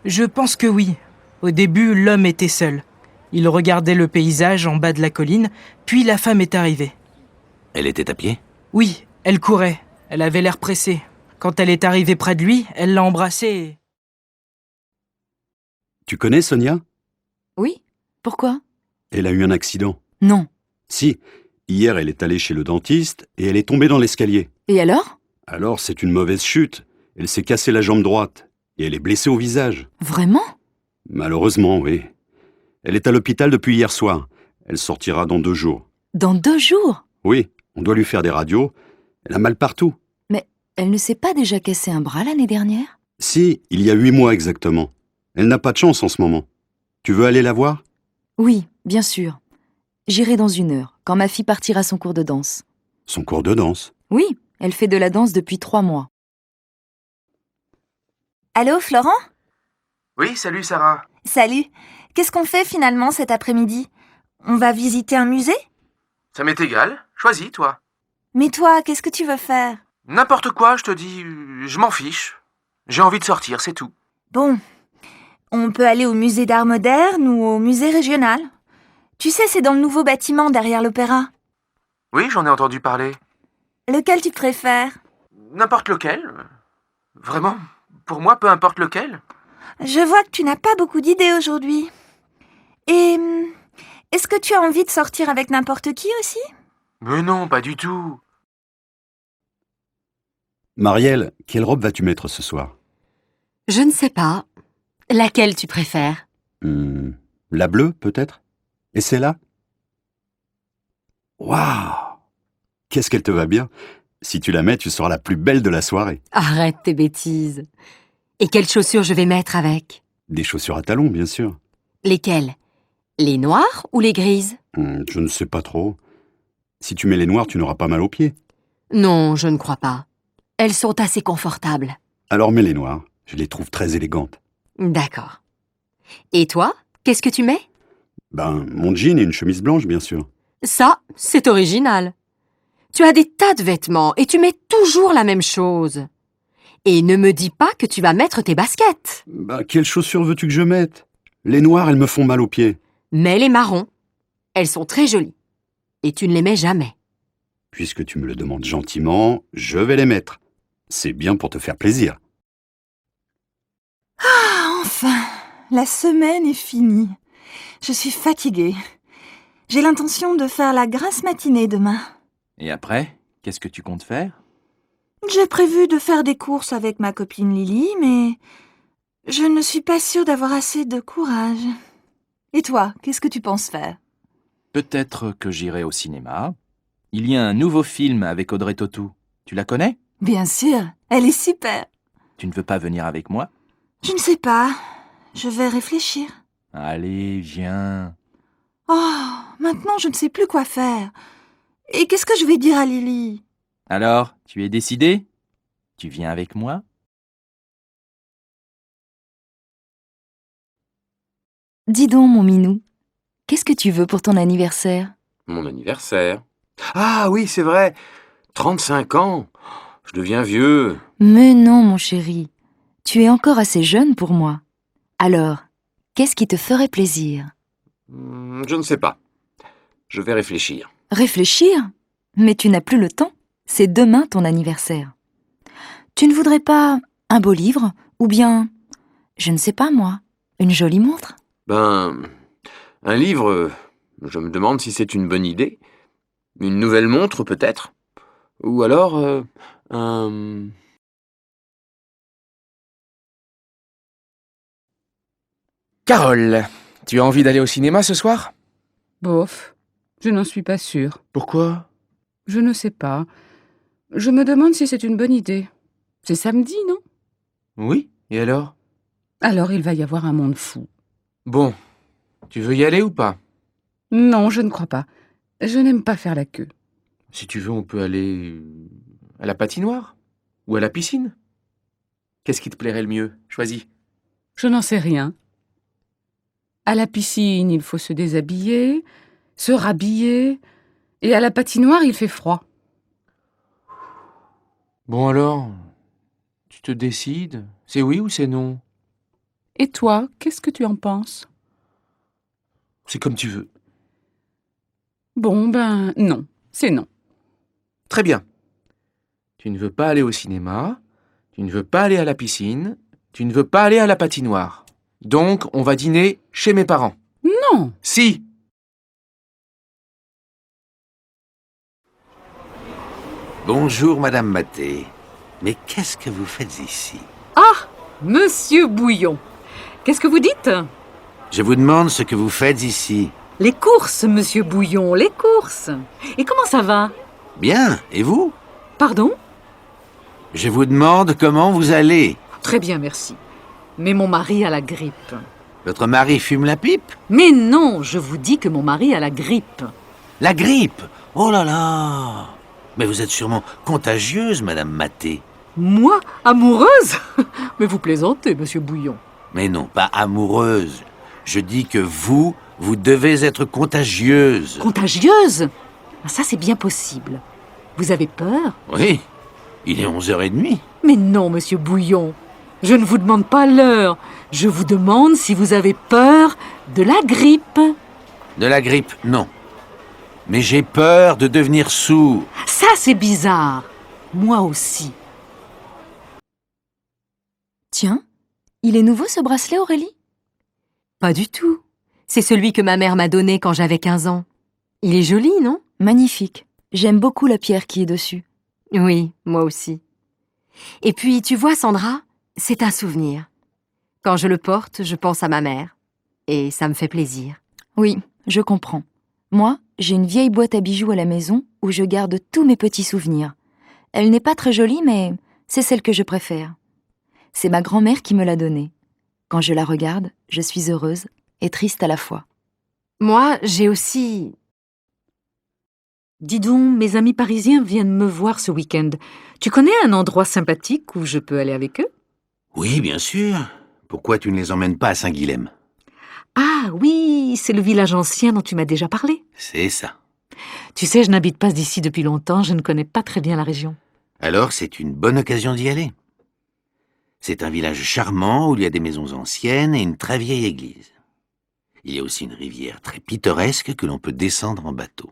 Je pense que oui. Au début, l'homme était seul. Il regardait le paysage en bas de la colline, puis la femme est arrivée. Elle était à pied? Oui, elle courait. Elle avait l'air pressée. Quand elle est arrivée près de lui, elle l'a embrassé et... Tu connais Sonia? Oui, pourquoi? Elle a eu un accident. Non. Si, hier elle est allée chez le dentiste et elle est tombée dans l'escalier. Et alors? Alors c'est une mauvaise chute. Elle s'est cassée la jambe droite et elle est blessée au visage. Vraiment? Malheureusement, oui. Elle est à l'hôpital depuis hier soir. Elle sortira dans 2 jours. Dans 2 jours? Oui, on doit lui faire des radios. Elle a mal partout. Mais Elle ne s'est pas déjà cassé un bras l'année dernière? Si, il y a 8 mois exactement. Elle n'a pas de chance en ce moment. Tu veux aller la voir? Oui, bien sûr. J'irai dans 1 heure, quand ma fille partira à son cours de danse. Son cours de danse? Oui, elle fait de la danse depuis 3 mois. Allô, Florent? Oui, salut Sarah. Salut. Qu'est-ce qu'on fait finalement cet après-midi? On va visiter un musée? Ça m'est égal. Choisis, toi. Mais toi, qu'est-ce que tu veux faire? N'importe quoi, je te dis, je m'en fiche. J'ai envie de sortir, c'est tout. Bon, on peut aller au musée d'art moderne ou au musée régional. Tu sais, c'est dans le nouveau bâtiment derrière l'opéra. Oui, j'en ai entendu parler. Lequel tu préfères? N'importe lequel. Vraiment, pour moi, peu importe lequel. Je vois que tu n'as pas beaucoup d'idées aujourd'hui. Et est-ce que tu as envie de sortir avec n'importe qui aussi? Mais non, pas du tout. Marielle, quelle robe vas-tu mettre ce soir? Je ne sais pas. Laquelle tu préfères? La bleue, peut-être? Et celle-là? Waouh! Qu'est-ce qu'elle te va bien! Si tu la mets, tu seras la plus belle de la soirée. Arrête tes bêtises. Et quelles chaussures je vais mettre avec? Des chaussures à talons, bien sûr. Lesquelles? Les noires ou les grises? Je ne sais pas trop. Si tu mets les noires, tu n'auras pas mal aux pieds. Non, je ne crois pas. Elles sont assez confortables. Alors mets les noires. Je les trouve très élégantes. D'accord. Et toi, qu'est-ce que tu mets? Mon jean et une chemise blanche, bien sûr. Ça, c'est original. Tu as des tas de vêtements et tu mets toujours la même chose. Et ne me dis pas que tu vas mettre tes baskets. Quelles chaussures veux-tu que je mette? Les noires, elles me font mal aux pieds. Mets les marrons. Elles sont très jolies. Et tu ne les mets jamais. Puisque tu me le demandes gentiment, je vais les mettre. C'est bien pour te faire plaisir. Ah, enfin, la semaine est finie. Je suis fatiguée. J'ai l'intention de faire la grasse matinée demain. Et après, qu'est-ce que tu comptes faire? J'ai prévu de faire des courses avec ma copine Lily, mais je ne suis pas sûre d'avoir assez de courage. Et toi, qu'est-ce que tu penses faire? Peut-être que j'irai au cinéma. Il y a un nouveau film avec Audrey Tautou. Tu la connais? Bien sûr, elle est super. Tu ne veux pas venir avec moi? Je ne sais pas. Je vais réfléchir. Allez, viens. Oh, maintenant je ne sais plus quoi faire. Et qu'est-ce que je vais dire à Lily? Alors, tu es décidé? Tu viens avec moi? Dis donc, mon minou, qu'est-ce que tu veux pour ton anniversaire? Mon anniversaire? Ah oui, c'est vrai. 35 ans. Je deviens vieux. Mais non, mon chéri. Tu es encore assez jeune pour moi. Alors, qu'est-ce qui te ferait plaisir? Je ne sais pas. Je vais réfléchir. Réfléchir? Mais tu n'as plus le temps. C'est demain ton anniversaire. Tu ne voudrais pas un beau livre? Ou bien, je ne sais pas moi, une jolie montre? Un livre, je me demande si c'est une bonne idée. Une nouvelle montre, peut-être. Ou alors, Carole, tu as envie d'aller au cinéma ce soir? Bof, je n'en suis pas sûre. Pourquoi? Je ne sais pas. Je me demande si c'est une bonne idée. C'est samedi, non? Oui, et alors? Alors il va y avoir un monde fou. Bon, tu veux y aller ou pas? Non, je ne crois pas. Je n'aime pas faire la queue. Si tu veux, on peut aller à la patinoire ou à la piscine. Qu'est-ce qui te plairait le mieux? Choisis. Je n'en sais rien. À la piscine, il faut se déshabiller, se rhabiller, et à la patinoire, il fait froid. Bon alors, tu te décides? C'est oui ou c'est non? Et toi, qu'est-ce que tu en penses? C'est comme tu veux. Bon, non, c'est non. Très bien. Tu ne veux pas aller au cinéma, tu ne veux pas aller à la piscine, tu ne veux pas aller à la patinoire. Donc, on va dîner chez mes parents. Non. Si. Bonjour, Madame Maté. Mais qu'est-ce que vous faites ici? Ah, Monsieur Bouillon. Qu'est-ce que vous dites? Je vous demande ce que vous faites ici. Les courses, Monsieur Bouillon, les courses. Et comment ça va? Bien, et vous? Pardon? Je vous demande comment vous allez. Très bien, merci. Mais mon mari a la grippe. Votre mari fume la pipe? Mais non, je vous dis que mon mari a la grippe. La grippe? Oh là là! Mais vous êtes sûrement contagieuse, Madame Maté. Moi, amoureuse? Mais vous plaisantez, monsieur Bouillon. Mais non, pas amoureuse. Je dis que vous devez être contagieuse. Contagieuse? Ça, c'est bien possible. Vous avez peur? Oui, il est 11h30. Mais non, monsieur Bouillon. Je ne vous demande pas l'heure. Je vous demande si vous avez peur de la grippe. De la grippe, non. Mais j'ai peur de devenir sourd. Ça, c'est bizarre. Moi aussi. Tiens, il est nouveau ce bracelet, Aurélie? Pas du tout. C'est celui que ma mère m'a donné quand j'avais 15 ans. Il est joli, non? Magnifique. J'aime beaucoup la pierre qui est dessus. Oui, moi aussi. Et puis, tu vois, Sandra, c'est un souvenir. Quand je le porte, je pense à ma mère. Et ça me fait plaisir. Oui, je comprends. Moi, j'ai une vieille boîte à bijoux à la maison où je garde tous mes petits souvenirs. Elle n'est pas très jolie, mais c'est celle que je préfère. C'est ma grand-mère qui me l'a donnée. Quand je la regarde, je suis heureuse et triste à la fois. Moi, j'ai aussi... Dis donc, mes amis parisiens viennent me voir ce week-end. Tu connais un endroit sympathique où je peux aller avec eux? Oui, bien sûr. Pourquoi tu ne les emmènes pas à Saint-Guilhem? Ah oui, c'est le village ancien dont tu m'as déjà parlé. C'est ça. Tu sais, je n'habite pas d'ici depuis longtemps, je ne connais pas très bien la région. Alors, c'est une bonne occasion d'y aller. C'est un village charmant où il y a des maisons anciennes et une très vieille église. Il y a aussi une rivière très pittoresque que l'on peut descendre en bateau.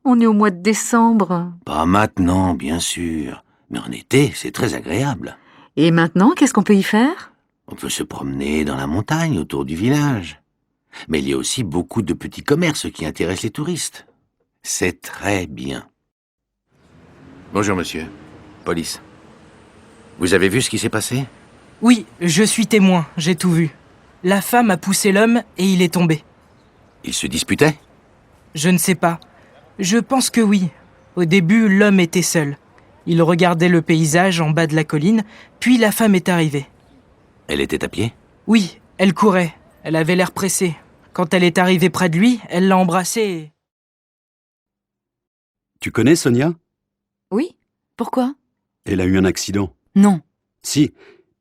On est au mois de décembre. Pas maintenant, bien sûr. Mais en été, c'est très agréable. Et maintenant, qu'est-ce qu'on peut y faire? On peut se promener dans la montagne autour du village. Mais il y a aussi beaucoup de petits commerces qui intéressent les touristes. C'est très bien. Bonjour, monsieur. Police. Vous avez vu ce qui s'est passé? Oui, je suis témoin, j'ai tout vu. La femme a poussé l'homme et il est tombé. Ils se disputaient? Je ne sais pas. Je pense que oui. Au début, l'homme était seul. Il regardait le paysage en bas de la colline, puis la femme est arrivée. Elle était à pied? Oui, elle courait. Elle avait l'air pressée. Quand elle est arrivée près de lui, elle l'a embrassé et... Tu connais Sonia? Oui, pourquoi? Elle a eu un accident. Non. Si,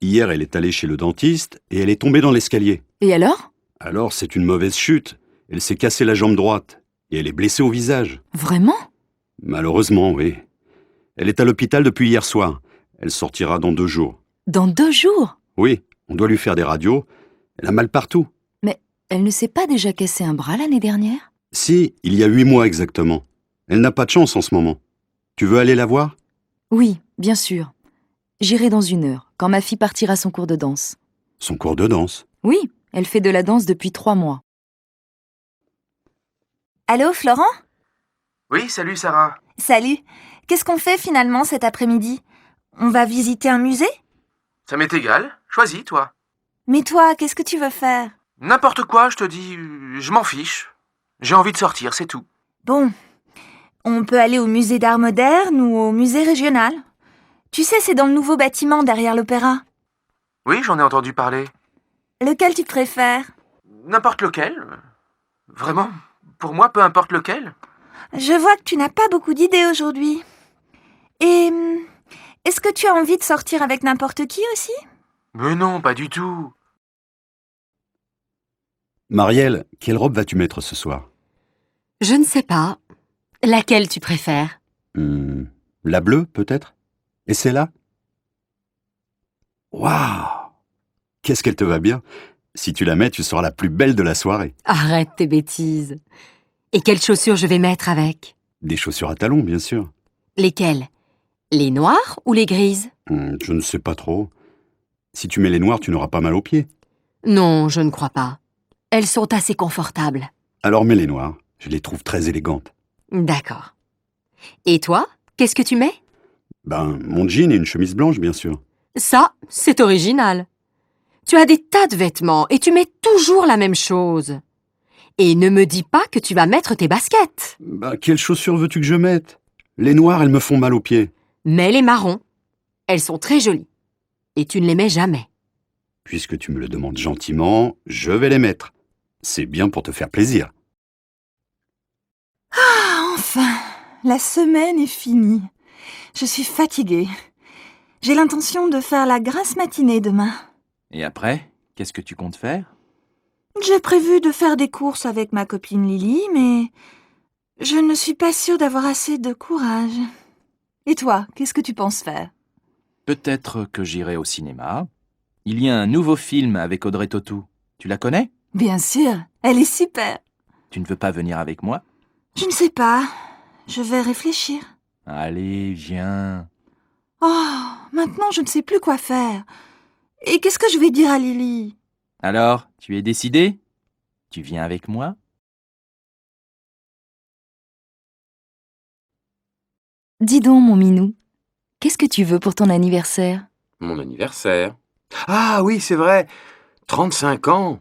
hier elle est allée chez le dentiste et elle est tombée dans l'escalier. Et alors? Alors c'est une mauvaise chute. Elle s'est cassée la jambe droite et elle est blessée au visage. Vraiment? Malheureusement, oui. Elle est à l'hôpital depuis hier soir. Elle sortira dans 2 jours. Dans 2 jours? Oui, on doit lui faire des radios. Elle a mal partout. Mais elle ne s'est pas déjà cassé un bras l'année dernière? Si, il y a 8 mois exactement. Elle n'a pas de chance en ce moment. Tu veux aller la voir? Oui, bien sûr. J'irai dans 1 heure, quand ma fille partira à son cours de danse. Son cours de danse? Oui, elle fait de la danse depuis 3 mois. Allô, Florent? Oui, salut Sarah. Salut. Qu'est-ce qu'on fait finalement cet après-midi? On va visiter un musée? Ça m'est égal. Choisis, toi. Mais toi, qu'est-ce que tu veux faire? N'importe quoi, je te dis. Je m'en fiche. J'ai envie de sortir, c'est tout. Bon. On peut aller au musée d'art moderne ou au musée régional. Tu sais, c'est dans le nouveau bâtiment derrière l'opéra. Oui, j'en ai entendu parler. Lequel tu préfères? N'importe lequel. Vraiment, pour moi, peu importe lequel. Je vois que tu n'as pas beaucoup d'idées aujourd'hui. Et est-ce que tu as envie de sortir avec n'importe qui aussi? Mais non, pas du tout. Marielle, quelle robe vas-tu mettre ce soir? Je ne sais pas. Laquelle tu préfères? La bleue, peut-être? Et celle-là? Waouh! Qu'est-ce qu'elle te va bien! Si tu la mets, tu seras la plus belle de la soirée. Arrête tes bêtises. Et quelles chaussures je vais mettre avec? Des chaussures à talons, bien sûr. Lesquelles? Les noires ou les grises? Je ne sais pas trop. Si tu mets les noires, tu n'auras pas mal aux pieds. Non, je ne crois pas. Elles sont assez confortables. Alors mets les noires. Je les trouve très élégantes. D'accord. Et toi, qu'est-ce que tu mets? Mon jean et une chemise blanche, bien sûr. Ça, c'est original. Tu as des tas de vêtements et tu mets toujours la même chose. Et ne me dis pas que tu vas mettre tes baskets. Quelles chaussures veux-tu que je mette? Les noires, elles me font mal aux pieds. Mets les marrons. Elles sont très jolies. Et tu ne les mets jamais. Puisque tu me le demandes gentiment, je vais les mettre. C'est bien pour te faire plaisir. Ah, enfin, la semaine est finie. Je suis fatiguée. J'ai l'intention de faire la grasse matinée demain. Et après, qu'est-ce que tu comptes faire? J'ai prévu de faire des courses avec ma copine Lily, mais je ne suis pas sûre d'avoir assez de courage. Et toi, qu'est-ce que tu penses faire? Peut-être que j'irai au cinéma. Il y a un nouveau film avec Audrey Tautou. Tu la connais? Bien sûr, elle est super. Tu ne veux pas venir avec moi? Je ne sais pas. Je vais réfléchir. Allez, viens. Oh, maintenant je ne sais plus quoi faire. Et qu'est-ce que je vais dire à Lily? Alors, tu es décidé? Tu viens avec moi? Dis donc, mon minou, qu'est-ce que tu veux pour ton anniversaire? Mon anniversaire. Ah oui, c'est vrai. 35 ans.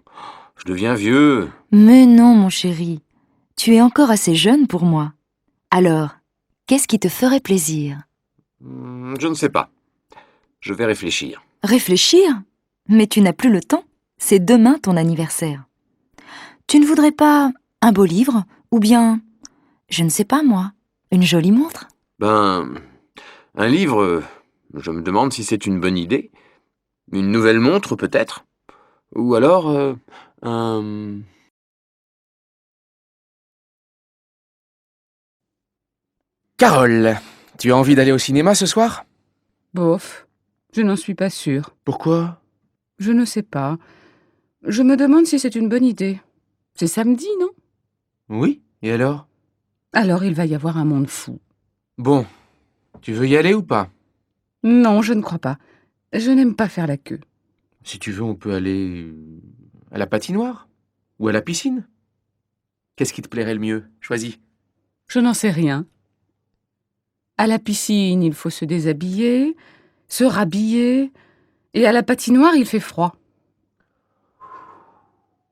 Je deviens vieux. Mais non, mon chéri, tu es encore assez jeune pour moi. Alors, qu'est-ce qui te ferait plaisir? Je ne sais pas. Je vais réfléchir. Réfléchir? Mais tu n'as plus le temps. C'est demain ton anniversaire. Tu ne voudrais pas un beau livre? Ou bien, je ne sais pas moi, une jolie montre? Un livre, je me demande si c'est une bonne idée. Une nouvelle montre, peut-être. Ou alors, un... Carole, tu as envie d'aller au cinéma ce soir? Bof, je n'en suis pas sûre. Pourquoi? Je ne sais pas. Je me demande si c'est une bonne idée. C'est samedi, non? Oui, et alors? Alors il va y avoir un monde fou. Bon, tu veux y aller ou pas? Non, je ne crois pas. Je n'aime pas faire la queue. Si tu veux, on peut aller à la patinoire ou à la piscine. Qu'est-ce qui te plairait le mieux? Choisis. Je n'en sais rien. À la piscine, il faut se déshabiller, se rhabiller, et à la patinoire, il fait froid.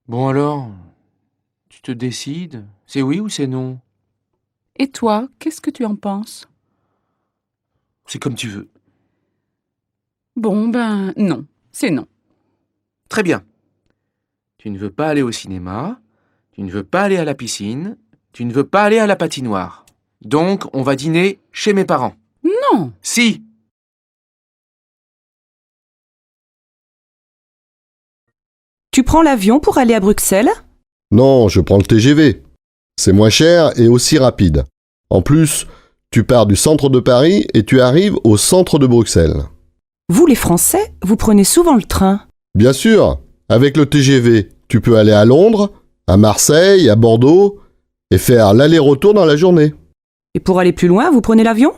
Bon alors, tu te décides? C'est oui ou c'est non? Et toi, qu'est-ce que tu en penses? C'est comme tu veux. Bon, non, c'est non. Très bien. Tu ne veux pas aller au cinéma, tu ne veux pas aller à la piscine, tu ne veux pas aller à la patinoire. Donc, on va dîner chez mes parents. Non! Si! Tu prends l'avion pour aller à Bruxelles? Non, je prends le TGV. C'est moins cher et aussi rapide. En plus, tu pars du centre de Paris et tu arrives au centre de Bruxelles. Vous, les Français, vous prenez souvent le train? Bien sûr, avec le TGV, tu peux aller à Londres, à Marseille, à Bordeaux et faire l'aller-retour dans la journée. Et pour aller plus loin, vous prenez l'avion?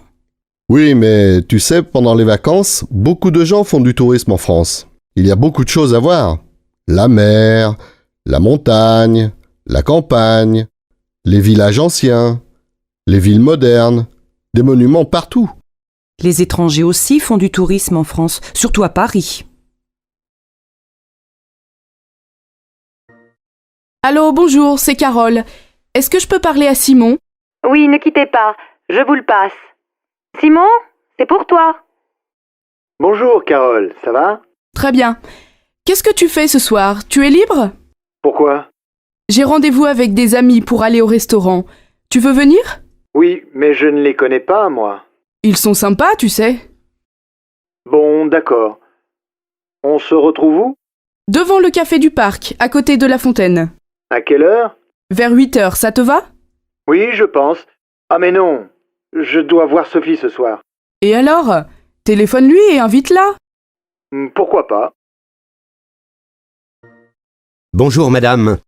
Oui, mais tu sais, pendant les vacances, beaucoup de gens font du tourisme en France. Il y a beaucoup de choses à voir. La mer, la montagne, la campagne, les villages anciens, les villes modernes, des monuments partout. Les étrangers aussi font du tourisme en France, surtout à Paris. Allô, bonjour, c'est Carole. Est-ce que je peux parler à Simon? Oui, ne quittez pas, je vous le passe. Simon, c'est pour toi. Bonjour Carole, ça va? Très bien. Qu'est-ce que tu fais ce soir? Tu es libre? Pourquoi? J'ai rendez-vous avec des amis pour aller au restaurant. Tu veux venir? Oui, mais je ne les connais pas, moi. Ils sont sympas, tu sais. Bon, d'accord. On se retrouve où? Devant le café du parc, à côté de la fontaine. À quelle heure? Vers 8h, ça te va? Oui, je pense. Ah mais non, je dois voir Sophie ce soir. Et alors? Téléphone-lui et invite-la. Pourquoi pas? Bonjour madame.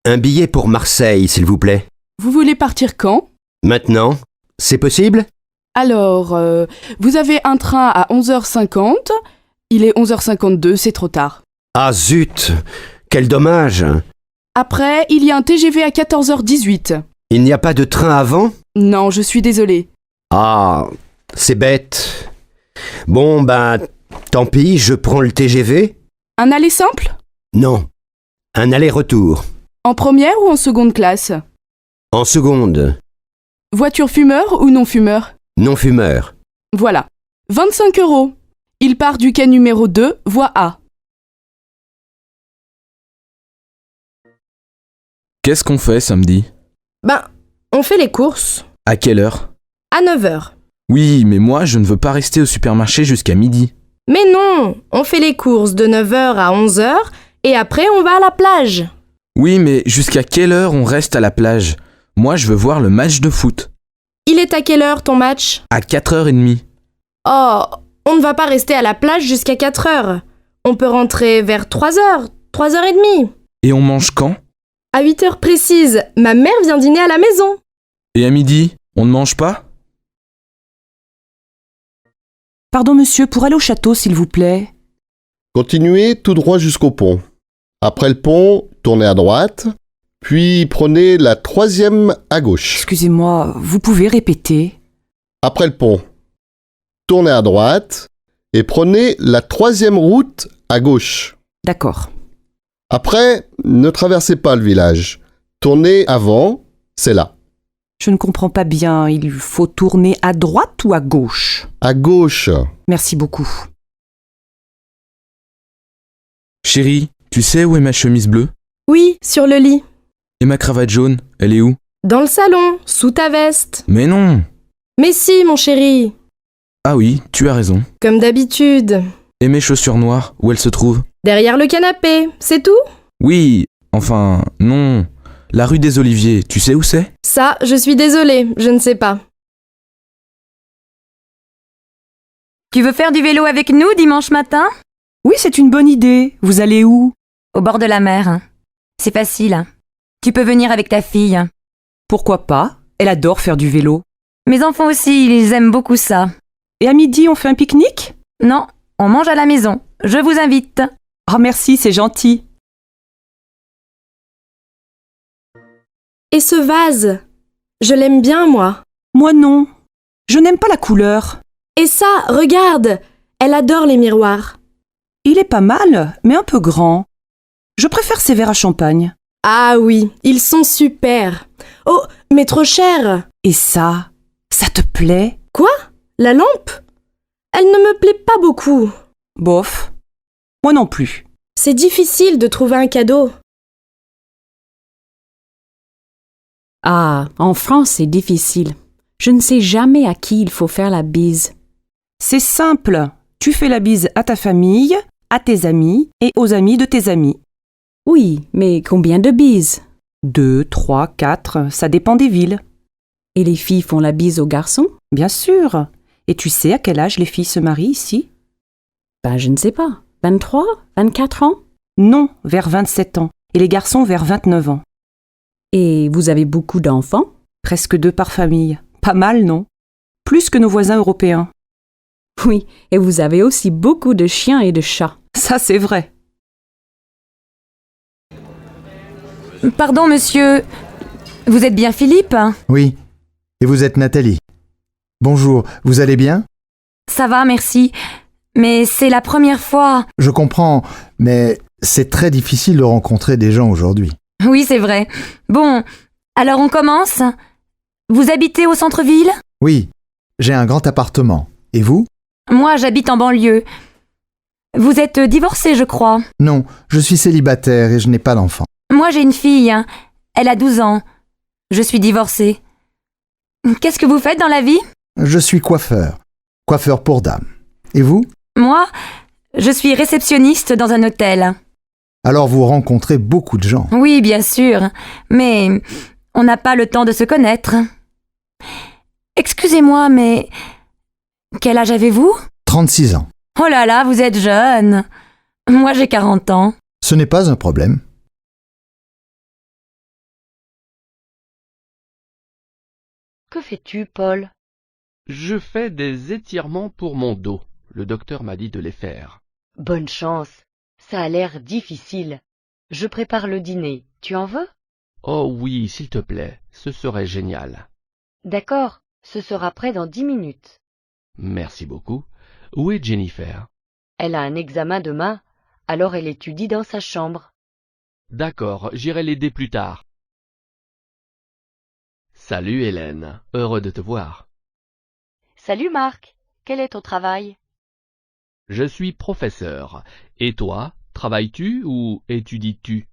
Un billet pour Marseille, s'il vous plaît. Vous voulez partir quand? Maintenant? C'est possible? Alors, vous avez un train à 11h50. Il est 11h52, c'est trop tard. Ah zut! Quel dommage! Après, il y a un TGV à 14h18. Il n'y a pas de train avant? Non, je suis désolée. Ah, c'est bête. Bon, tant pis, je prends le TGV. Un aller simple? Non, un aller-retour. En première ou en seconde classe? En seconde. Voiture fumeur ou non fumeur? Non fumeur. Voilà. 25 €. Il part du quai numéro 2, voie A. Qu'est-ce qu'on fait samedi? Ben, on fait les courses. À quelle heure? À 9h. Oui, mais moi, je ne veux pas rester au supermarché jusqu'à midi. Mais non, on fait les courses de 9h à 11h et après on va à la plage. Oui, mais jusqu'à quelle heure on reste à la plage? Moi, je veux voir le match de foot. Il est à quelle heure ton match? À 4h30. Oh, on ne va pas rester à la plage jusqu'à 4h. On peut rentrer vers 3h, 3h30. Et on mange quand? À 8h précises, ma mère vient dîner à la maison. Et à midi, on ne mange pas? Pardon monsieur, pour aller au château s'il vous plaît. Continuez tout droit jusqu'au pont. Après le pont, tournez à droite, puis prenez la 3e à gauche. Excusez-moi, vous pouvez répéter? Après le pont, tournez à droite et prenez la 3e route à gauche. D'accord. Après, ne traversez pas le village. Tournez avant, c'est là. Je ne comprends pas bien, il faut tourner à droite ou à gauche? À gauche. Merci beaucoup. Chérie, tu sais où est ma chemise bleue? Oui, sur le lit. Et ma cravate jaune, elle est où? Dans le salon, sous ta veste. Mais non! Mais si, mon chéri. Ah oui, tu as raison. Comme d'habitude. Et mes chaussures noires, où elles se trouvent? Derrière le canapé, c'est tout? Oui, enfin, non. La rue des Oliviers, tu sais où c'est? Ça, je suis désolée, je ne sais pas. Tu veux faire du vélo avec nous dimanche matin? Oui, c'est une bonne idée. Vous allez où? Au bord de la mer. C'est facile. Tu peux venir avec ta fille. Pourquoi pas? Elle adore faire du vélo. Mes enfants aussi, ils aiment beaucoup ça. Et à midi, on fait un pique-nique? Non, on mange à la maison. Je vous invite. Oh merci, c'est gentil. Et ce vase? Je l'aime bien, moi. Moi non. Je n'aime pas la couleur. Et ça, regarde! Elle adore les miroirs. Il est pas mal, mais un peu grand. Je préfère ces verres à champagne. Ah oui, ils sont super. Oh, mais trop cher. Et ça te plaît? Quoi? La lampe? Elle ne me plaît pas beaucoup. Bof. Moi non plus. C'est difficile de trouver un cadeau. Ah, en France, c'est difficile. Je ne sais jamais à qui il faut faire la bise. C'est simple. Tu fais la bise à ta famille, à tes amis et aux amis de tes amis. Oui, mais combien de bises? 2, 3, 4, ça dépend des villes. Et les filles font la bise aux garçons? Bien sûr. Et tu sais à quel âge les filles se marient ici? Ben, je ne sais pas. 23? 24 ans? Non, vers 27 ans. Et les garçons vers 29 ans. Et vous avez beaucoup d'enfants? Presque 2 par famille. Pas mal, non? Plus que nos voisins européens. Oui, et vous avez aussi beaucoup de chiens et de chats. Ça, c'est vrai. Pardon, monsieur. Vous êtes bien Philippe? Oui. Et vous êtes Nathalie. Bonjour, vous allez bien? Ça va, merci. Mais c'est la première fois. Je comprends, mais c'est très difficile de rencontrer des gens aujourd'hui. Oui, c'est vrai. Bon, alors on commence. Vous habitez au centre-ville? Oui, j'ai un grand appartement. Et vous? Moi, j'habite en banlieue. Vous êtes divorcé, je crois. Non, je suis célibataire et je n'ai pas d'enfant. Moi, j'ai une fille. Elle a 12 ans. Je suis divorcée. Qu'est-ce que vous faites dans la vie? Je suis coiffeur. Coiffeur pour dames. Et vous? Moi, je suis réceptionniste dans un hôtel. Alors vous rencontrez beaucoup de gens. Oui, bien sûr. Mais on n'a pas le temps de se connaître. Excusez-moi, mais quel âge avez-vous? 36 ans. Oh là là, vous êtes jeune. Moi, j'ai 40 ans. Ce n'est pas un problème. Que fais-tu, Paul? Je fais des étirements pour mon dos. Le docteur m'a dit de les faire. Bonne chance. Ça a l'air difficile. Je prépare le dîner. Tu en veux? Oh oui, s'il te plaît, ce serait génial. D'accord, ce sera prêt dans 10 minutes. Merci beaucoup. Où est Jennifer? Elle a un examen demain, alors elle étudie dans sa chambre. D'accord, j'irai l'aider plus tard. Salut Hélène, heureux de te voir. Salut Marc, quel est ton travail? Je suis professeur. Et toi, travailles-tu ou étudies-tu?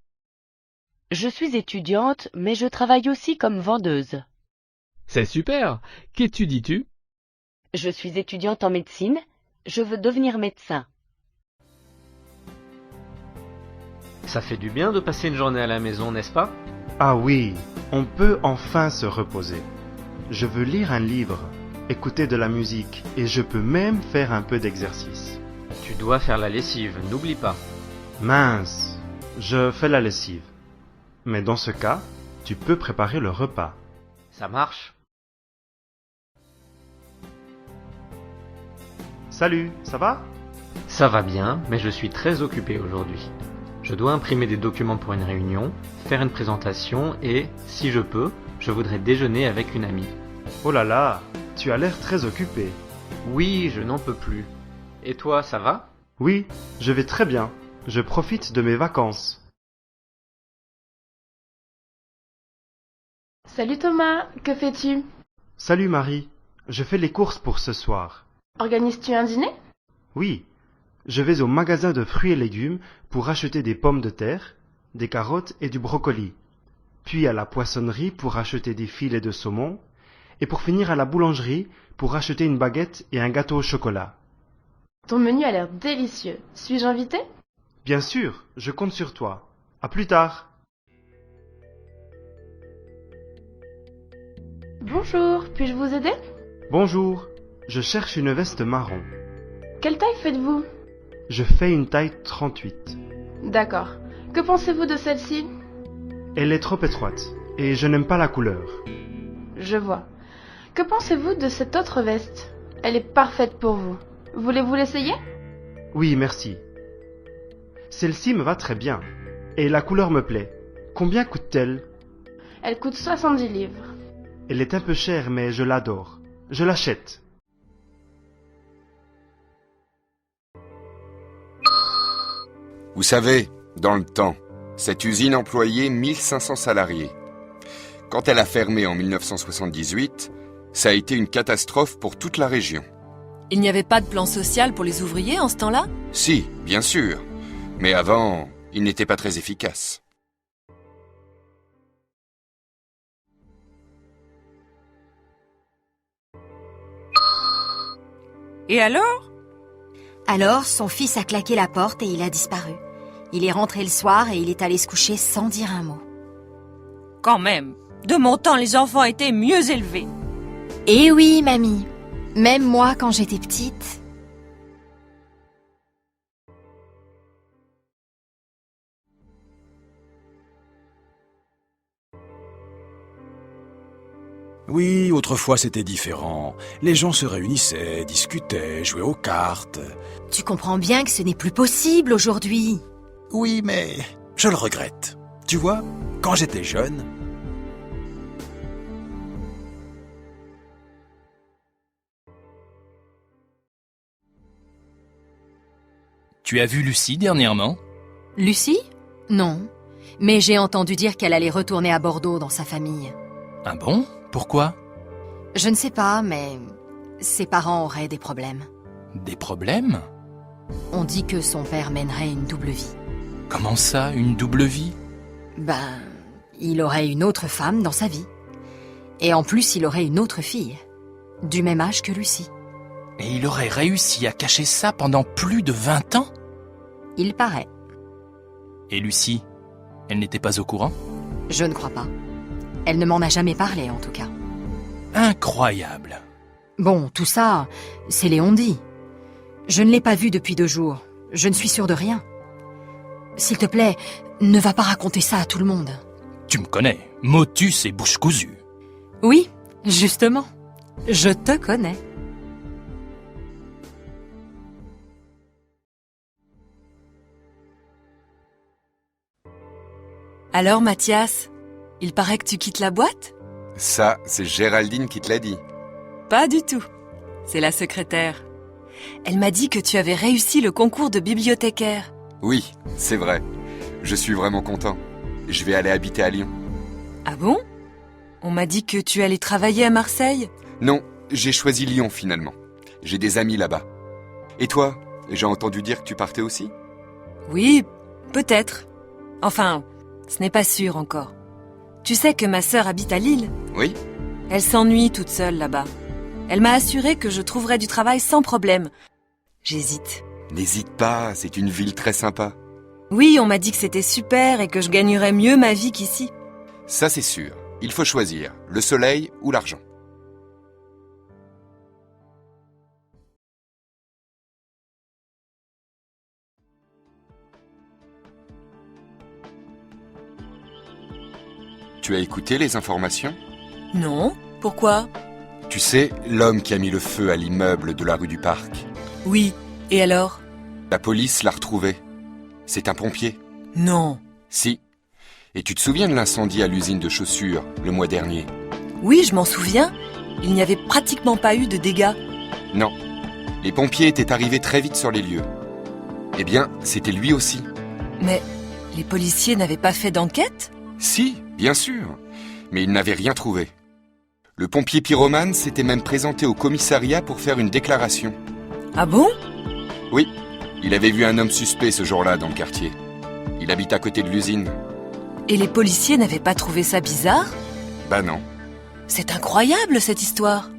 Je suis étudiante, mais je travaille aussi comme vendeuse. C'est super. Qu'étudies-tu? Je suis étudiante en médecine. Je veux devenir médecin. Ça fait du bien de passer une journée à la maison, n'est-ce pas? Ah oui, on peut enfin se reposer. Je veux lire un livre, écouter de la musique et je peux même faire un peu d'exercice. Tu dois faire la lessive, n'oublie pas. Mince, je fais la lessive. Mais dans ce cas, tu peux préparer le repas. Ça marche. Salut, ça va? Ça va bien, mais je suis très occupé aujourd'hui. Je dois imprimer des documents pour une réunion, faire une présentation et, si je peux, je voudrais déjeuner avec une amie. Oh là là, tu as l'air très occupé. Oui, je n'en peux plus. Et toi, ça va? Oui, je vais très bien. Je profite de mes vacances. Salut Thomas, que fais-tu? Salut Marie, je fais les courses pour ce soir. Organises-tu un dîner? Oui, je vais au magasin de fruits et légumes pour acheter des pommes de terre, des carottes et du brocoli. Puis à la poissonnerie pour acheter des filets de saumon. Et pour finir à la boulangerie pour acheter une baguette et un gâteau au chocolat. Ton menu a l'air délicieux. Suis-je invité? Bien sûr, je compte sur toi. À plus tard. Bonjour, puis-je vous aider? Bonjour, je cherche une veste marron. Quelle taille faites-vous? Je fais une taille 38. D'accord. Que pensez-vous de celle-ci? Elle est trop étroite et je n'aime pas la couleur. Je vois. Que pensez-vous de cette autre veste? Elle est parfaite pour vous. Voulez-vous l'essayer? Oui, merci. Celle-ci me va très bien. Et la couleur me plaît. Combien coûte-t-elle? Elle coûte 70 livres. Elle est un peu chère, mais je l'adore. Je l'achète. Vous savez, dans le temps, cette usine employait 1500 salariés. Quand elle a fermé en 1978, ça a été une catastrophe pour toute la région. Il n'y avait pas de plan social pour les ouvriers en ce temps-là? Si, bien sûr. Mais avant, il n'était pas très efficace. Et alors? Alors, son fils a claqué la porte et il a disparu. Il est rentré le soir et il est allé se coucher sans dire un mot. Quand même, de mon temps, les enfants étaient mieux élevés. Eh oui, mamie. Même moi, quand j'étais petite. Oui, autrefois c'était différent. Les gens se réunissaient, discutaient, jouaient aux cartes. Tu comprends bien que ce n'est plus possible aujourd'hui. Oui, mais je le regrette. Tu vois, quand j'étais jeune... Tu as vu Lucie dernièrement? Lucie? Non. Mais j'ai entendu dire qu'elle allait retourner à Bordeaux dans sa famille. Ah bon? Pourquoi? Je ne sais pas, mais ses parents auraient des problèmes. Des problèmes? On dit que son père mènerait une double vie. Comment ça, une double vie? Ben, il aurait une autre femme dans sa vie. Et en plus, il aurait une autre fille, du même âge que Lucie. Et il aurait réussi à cacher ça pendant plus de 20 ans? Il paraît. Et Lucie, elle n'était pas au courant? Je ne crois pas. Elle ne m'en a jamais parlé, en tout cas. Incroyable. Bon, tout ça, c'est les on-dit. Je ne l'ai pas vue depuis 2 jours. Je ne suis sûre de rien. S'il te plaît, ne va pas raconter ça à tout le monde. Tu me connais, motus et bouche cousue. Oui, justement. Je te connais. Alors, Mathias, il paraît que tu quittes la boîte? Ça, c'est Géraldine qui te l'a dit. Pas du tout. C'est la secrétaire. Elle m'a dit que tu avais réussi le concours de bibliothécaire. Oui, c'est vrai. Je suis vraiment content. Je vais aller habiter à Lyon. Ah bon? On m'a dit que tu allais travailler à Marseille? Non, j'ai choisi Lyon finalement. J'ai des amis là-bas. Et toi, J'ai entendu dire que tu partais aussi? Oui, peut-être. Enfin, ce n'est pas sûr encore. Tu sais que ma sœur habite à Lille? Oui. Elle s'ennuie toute seule là-bas. Elle m'a assuré que je trouverais du travail sans problème. J'hésite. N'hésite pas, c'est une ville très sympa. Oui, on m'a dit que c'était super et que je gagnerais mieux ma vie qu'ici. Ça c'est sûr. Il faut choisir, le soleil ou l'argent. Tu as écouté les informations? Non, pourquoi? Tu sais, l'homme qui a mis le feu à l'immeuble de la rue du Parc. Oui, et alors? La police l'a retrouvé. C'est un pompier. Non. Si. Et tu te souviens de l'incendie à l'usine de chaussures, le mois dernier? Oui, je m'en souviens. Il n'y avait pratiquement pas eu de dégâts. Non. Les pompiers étaient arrivés très vite sur les lieux. Eh bien, c'était lui aussi. Mais les policiers n'avaient pas fait d'enquête? Si, bien sûr. Mais ils n'avaient rien trouvé. Le pompier pyromane s'était même présenté au commissariat pour faire une déclaration. Ah bon? Oui. Il avait vu un homme suspect ce jour-là dans le quartier. Il habite à côté de l'usine. Et les policiers n'avaient pas trouvé ça bizarre? Bah non. C'est incroyable cette histoire.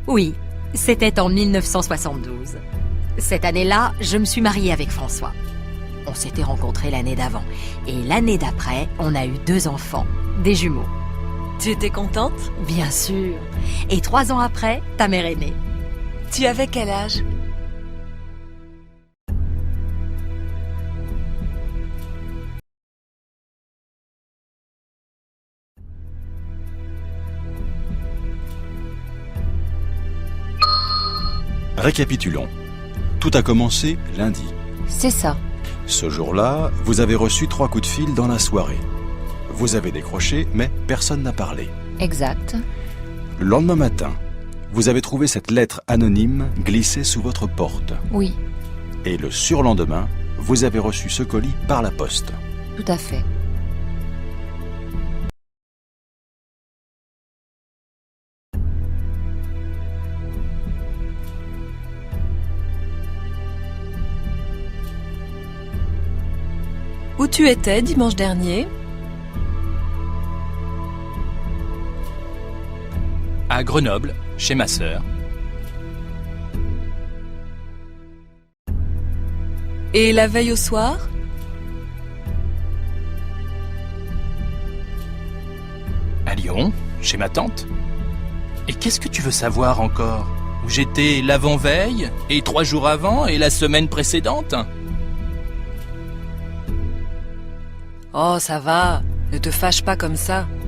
Oui, c'était en 1972. Cette année-là, je me suis mariée avec François. On s'était rencontrés l'année d'avant. Et l'année d'après, on a eu 2 enfants, des jumeaux. Tu étais contente? Bien sûr. Et 3 ans après, ta mère est née. Tu avais quel âge? Récapitulons. Tout a commencé lundi. C'est ça. Ce jour-là, vous avez reçu 3 coups de fil dans la soirée. Vous avez décroché, mais personne n'a parlé. Exact. Le lendemain matin, vous avez trouvé cette lettre anonyme glissée sous votre porte. Oui. Et le surlendemain, vous avez reçu ce colis par la poste. Tout à fait. Où tu étais dimanche dernier? À Grenoble, chez ma sœur. Et la veille au soir? À Lyon, chez ma tante. Et qu'est-ce que tu veux savoir encore? Où j'étais l'avant-veille, et 3 jours avant, et la semaine précédente? Oh, ça va. Ne te fâche pas comme ça.